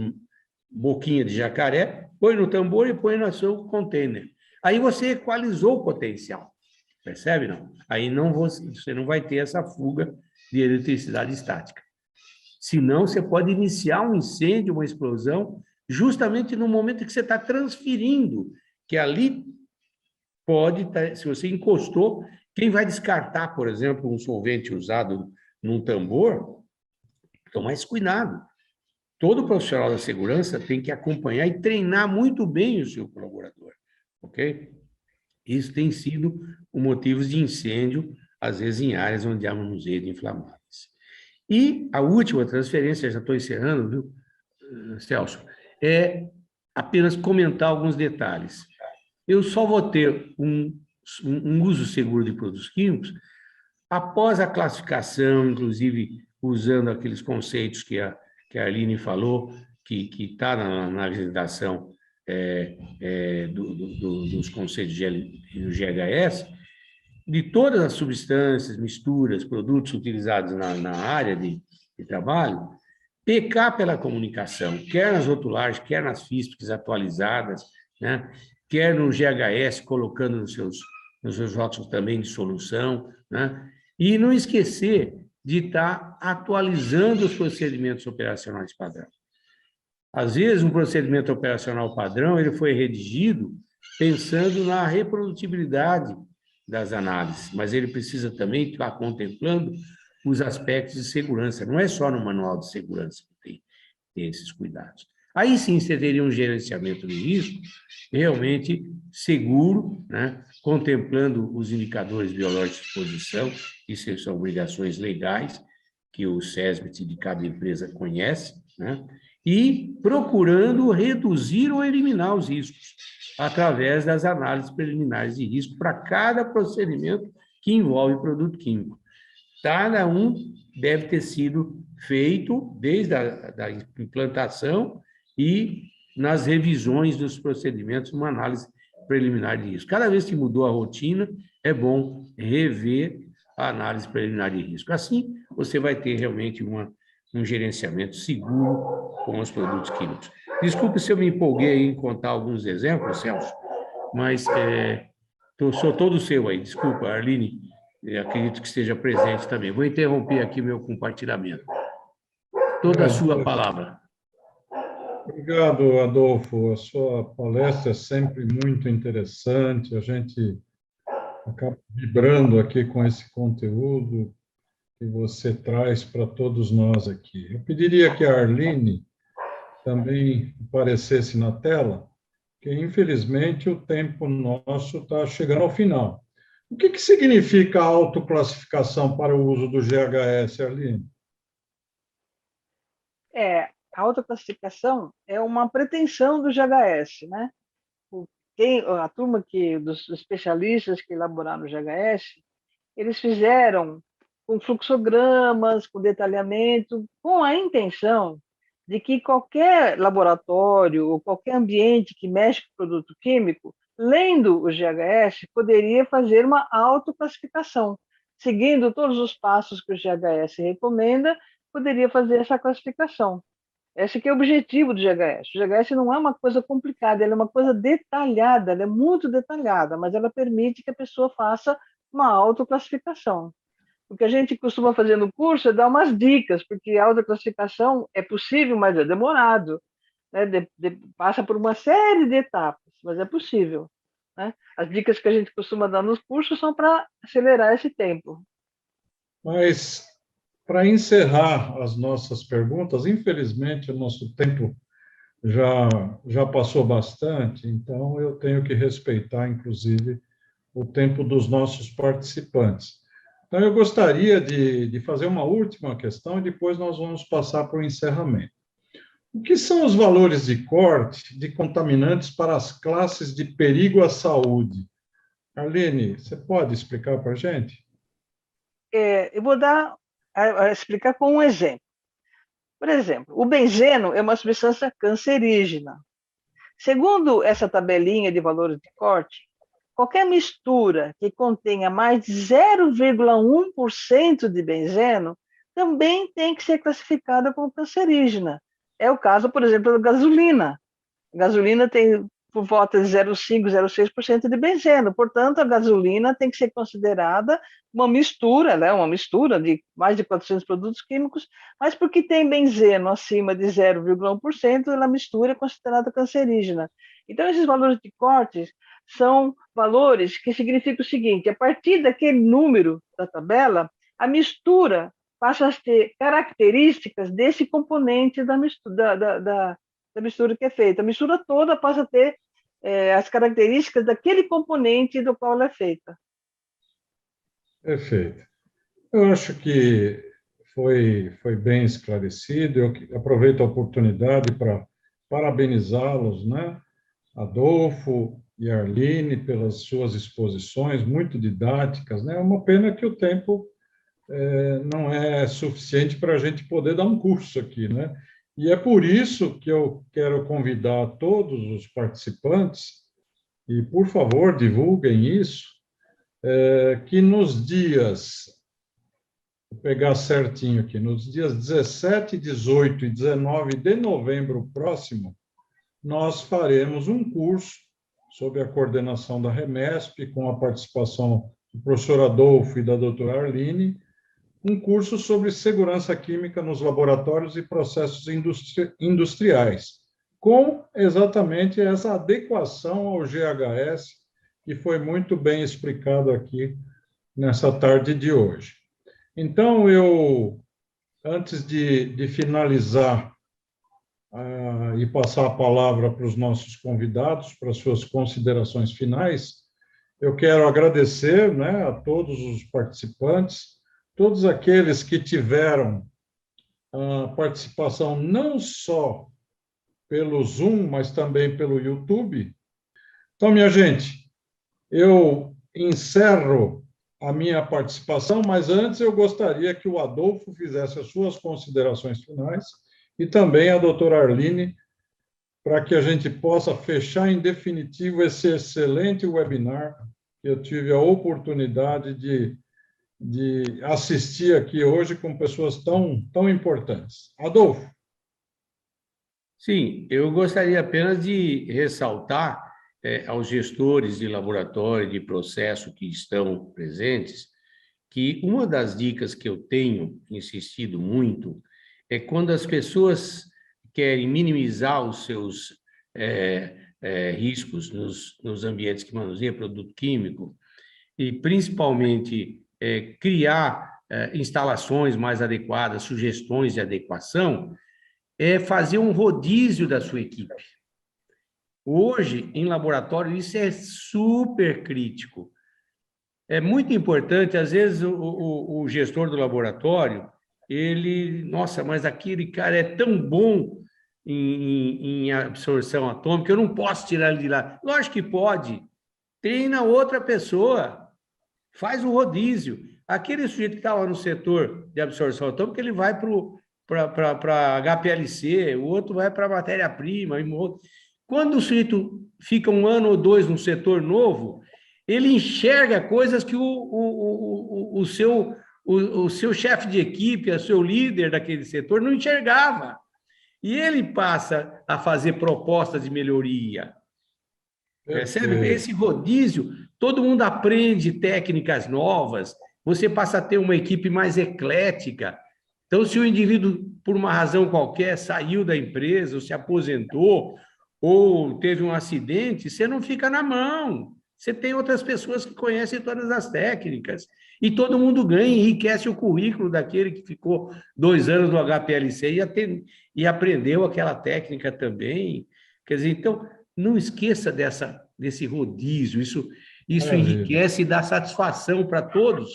boquinhas de jacaré, põe no tambor e põe no seu container. Aí você equalizou o potencial. Percebe, não? Aí você não vai ter essa fuga de eletricidade estática. Senão, você pode iniciar um incêndio, uma explosão, justamente no momento que você está transferindo, que ali pode, se você encostou, quem vai descartar, por exemplo, um solvente usado num tambor, toma esse cuidado. Todo profissional da segurança tem que acompanhar e treinar muito bem o seu colaborador, ok? Isso tem sido o motivo de incêndio, às vezes em áreas onde há manuseio de inflamáveis. E a última transferência, já estou encerrando, viu, Celso, é apenas comentar alguns detalhes. Eu só vou ter um uso seguro de produtos químicos após a classificação, inclusive usando aqueles conceitos que a Arline falou, que está na legislação dos conceitos do GHS, de todas as substâncias, misturas, produtos utilizados na área de trabalho, pecar pela comunicação, quer nas rotulagens, quer nas FISPs atualizadas, né? Quer no GHS, colocando nos seus rótulos também de solução, né? E não esquecer de estar atualizando os procedimentos operacionais padrão. Às vezes, um procedimento operacional padrão ele foi redigido pensando na reprodutibilidade das análises, mas ele precisa também estar contemplando os aspectos de segurança. Não é só no manual de segurança que tem esses cuidados. Aí sim você teria um gerenciamento de risco realmente seguro, né? Contemplando os indicadores biológicos de exposição, isso são obrigações legais que o SESMIT de cada empresa conhece, né? E procurando reduzir ou eliminar os riscos através das análises preliminares de risco para cada procedimento que envolve produto químico. Cada um deve ter sido feito desde a implantação e nas revisões dos procedimentos, uma análise preliminar de risco. Cada vez que mudou a rotina, é bom rever a análise preliminar de risco. Assim, você vai ter realmente um gerenciamento seguro com os produtos químicos. Desculpe se eu me empolguei em contar alguns exemplos, Celso, mas sou todo seu aí. Desculpa, Arline, acredito que esteja presente também. Vou interromper aqui meu compartilhamento. Toda a sua palavra. Obrigado, Adolfo. A sua palestra é sempre muito interessante. A gente acaba vibrando aqui com esse conteúdo que você traz para todos nós aqui. Eu pediria que a Arline também aparecesse na tela, porque, infelizmente, o tempo nosso está chegando ao final. O que significa a autoclassificação para o uso do GHS, Arline? A autoclassificação é uma pretensão do GHS, né? A turma dos especialistas que elaboraram o GHS, eles fizeram com fluxogramas, com detalhamento, com a intenção de que qualquer laboratório ou qualquer ambiente que mexe com produto químico, lendo o GHS, poderia fazer uma autoclassificação. Seguindo todos os passos que o GHS recomenda, poderia fazer essa classificação. Esse que é o objetivo do GHS. O GHS não é uma coisa complicada, ela é uma coisa detalhada, ela é muito detalhada, mas ela permite que a pessoa faça uma autoclassificação. O que a gente costuma fazer no curso é dar umas dicas, porque a autoclassificação é possível, mas é demorado, né? Passa por uma série de etapas. mas é possível, né? As dicas que a gente costuma dar nos cursos são para acelerar esse tempo. Mas, para encerrar as nossas perguntas, infelizmente o nosso tempo já passou bastante, então eu tenho que respeitar, inclusive, o tempo dos nossos participantes. Então, eu gostaria de fazer uma última questão e depois nós vamos passar para o encerramento. O que são os valores de corte de contaminantes para as classes de perigo à saúde? Arlene, você pode explicar para a gente? Eu vou explicar com um exemplo. Por exemplo, o benzeno é uma substância cancerígena. Segundo essa tabelinha de valores de corte, qualquer mistura que contenha mais de 0,1% de benzeno também tem que ser classificada como cancerígena. É o caso, por exemplo, da gasolina. A gasolina tem por volta de 0,5%, 0,6% de benzeno. Portanto, a gasolina tem que ser considerada uma mistura, né? Uma mistura de mais de 400 produtos químicos, mas porque tem benzeno acima de 0,1%, a mistura é considerada cancerígena. Então, esses valores de cortes são valores que significam o seguinte: a partir daquele número da tabela, a mistura passa a ter características desse componente da mistura que é feita. A mistura toda passa a ter as características daquele componente do qual ela é feita. Perfeito. Eu acho que foi bem esclarecido. Eu aproveito a oportunidade para parabenizá-los, né? Adolfo e Arline, pelas suas exposições muito didáticas, né? É uma pena que o tempo não é suficiente para a gente poder dar um curso aqui, né? E é por isso que eu quero convidar todos os participantes, e por favor divulguem isso, que nos dias, vou pegar certinho aqui, nos dias 17, 18 e 19 de novembro próximo, nós faremos um curso sob a coordenação da REMESP, com a participação do professor Adolfo e da doutora Arline, um curso sobre segurança química nos laboratórios e processos industriais, com exatamente essa adequação ao GHS, que foi muito bem explicado aqui nessa tarde de hoje. Então, antes de finalizar e passar a palavra para os nossos convidados, para suas considerações finais, eu quero agradecer, né, a todos os participantes, todos aqueles que tiveram participação não só pelo Zoom, mas também pelo YouTube. Então, minha gente, eu encerro a minha participação, mas antes eu gostaria que o Adolfo fizesse as suas considerações finais e também a doutora Arline, para que a gente possa fechar em definitivo esse excelente webinar que eu tive a oportunidade de assistir aqui hoje com pessoas tão importantes. Adolfo. Sim, eu gostaria apenas de ressaltar aos gestores de laboratório e de processo que estão presentes que uma das dicas que eu tenho insistido muito é quando as pessoas querem minimizar os seus riscos nos ambientes que manuseiam produto químico e principalmente criar instalações mais adequadas, sugestões de adequação, é fazer um rodízio da sua equipe. Hoje, em laboratório, isso é super crítico. É muito importante, às vezes, o gestor do laboratório, nossa, mas aquele cara é tão bom em absorção atômica, eu não posso tirar ele de lá. Lógico que pode. Treina outra pessoa. Faz um rodízio. Aquele sujeito que está lá no setor de absorção atômica, ele vai para HPLC, o outro vai para matéria-prima. Quando o sujeito fica 1 ano ou 2 num setor novo, ele enxerga coisas que o seu chefe de equipe, o seu líder daquele setor não enxergava. E ele passa a fazer propostas de melhoria. Percebe? Esse rodízio, todo mundo aprende técnicas novas, você passa a ter uma equipe mais eclética. Então, se o indivíduo, por uma razão qualquer, saiu da empresa ou se aposentou, ou teve um acidente, você não fica na mão. Você tem outras pessoas que conhecem todas as técnicas. E todo mundo ganha, enriquece o currículo daquele que ficou 2 anos no HPLC e aprendeu aquela técnica também. Quer dizer, então, não esqueça desse rodízio. Isso Maravilha. enriquece e dá satisfação para todos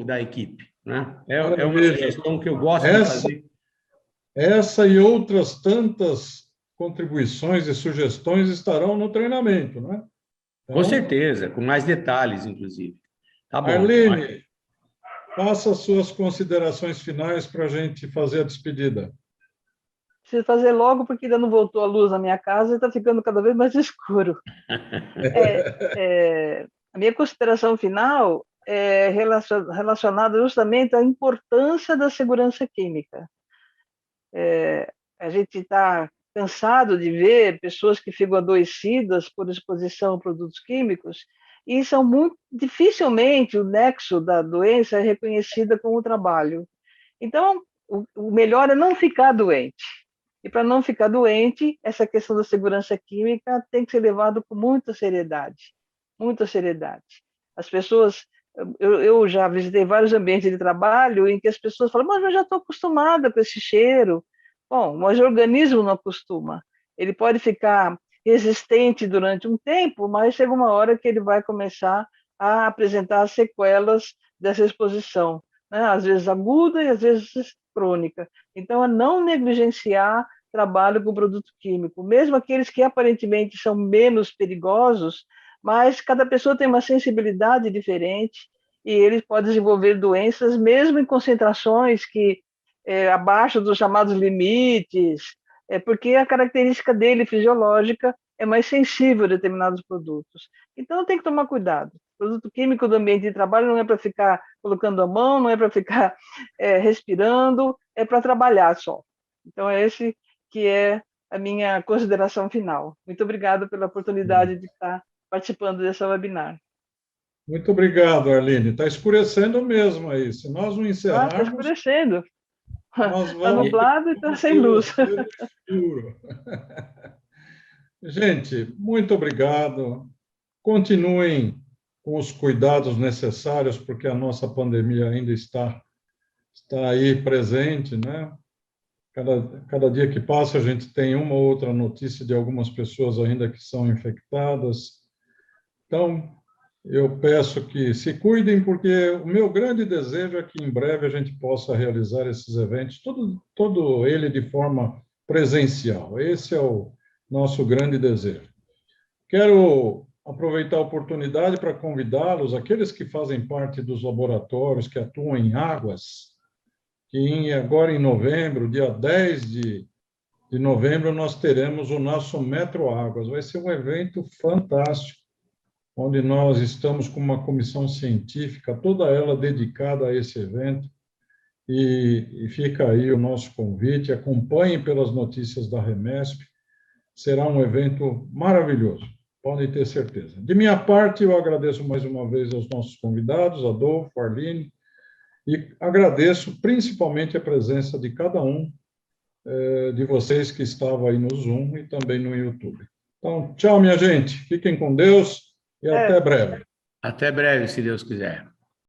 da equipe, né? É uma Maravilha. sugestão que eu gosto de fazer. Essa e outras tantas contribuições e sugestões estarão no treinamento, né? Com Então, certeza, com mais detalhes, inclusive. Tá bom. Arline, faça suas considerações finais para a gente fazer a despedida. Preciso fazer logo, porque ainda não voltou a luz na minha casa e está ficando cada vez mais escuro. A minha consideração final é relacionada justamente à importância da segurança química. A gente está cansado de ver pessoas que ficam adoecidas por exposição a produtos químicos e são muito dificilmente o nexo da doença é reconhecida com o trabalho. Então, o melhor é não ficar doente. E para não ficar doente, essa questão da segurança química tem que ser levada com muita seriedade, muita seriedade. As pessoas, eu já visitei vários ambientes de trabalho em que as pessoas falam, mas eu já estou acostumada com esse cheiro. Bom, mas o organismo não acostuma. Ele pode ficar resistente durante um tempo, mas chega uma hora que ele vai começar a apresentar sequelas dessa exposição, né? Às vezes aguda e às vezes crônica. Então, é não negligenciar trabalho com produto químico, mesmo aqueles que aparentemente são menos perigosos, mas cada pessoa tem uma sensibilidade diferente e ele pode desenvolver doenças mesmo em concentrações que abaixo dos chamados limites, porque a característica dele fisiológica é mais sensível a determinados produtos. Então tem que tomar cuidado. O produto químico do ambiente de trabalho não é para ficar colocando a mão, não é para ficar respirando, é para trabalhar só. Então é esse que é a minha consideração final. Muito obrigada pela oportunidade de estar participando dessa webinar. Muito obrigado, Arline. Está escurecendo mesmo aí. Se nós não encerrarmos... Está escurecendo. Nós Está nublado e está sem luz. Gente, muito obrigado. Continuem com os cuidados necessários, porque a nossa pandemia ainda está aí presente, né? Cada dia que passa, a gente tem uma ou outra notícia de algumas pessoas ainda que são infectadas. Então, eu peço que se cuidem, porque o meu grande desejo é que em breve a gente possa realizar esses eventos, todo ele de forma presencial. Esse é o nosso grande desejo. Quero aproveitar a oportunidade para convidá-los, aqueles que fazem parte dos laboratórios que atuam em águas, que agora em novembro, dia 10 de novembro, nós teremos o nosso Metro Águas. Vai ser um evento fantástico, onde nós estamos com uma comissão científica, toda ela dedicada a esse evento, e fica aí o nosso convite, acompanhem pelas notícias da Remesp, será um evento maravilhoso, podem ter certeza. De minha parte, eu agradeço mais uma vez aos nossos convidados, Adolfo, Arline, e agradeço principalmente a presença de cada um de vocês que estava aí no Zoom e também no YouTube. Então, tchau, minha gente, fiquem com Deus, e até breve. Até breve, se Deus quiser.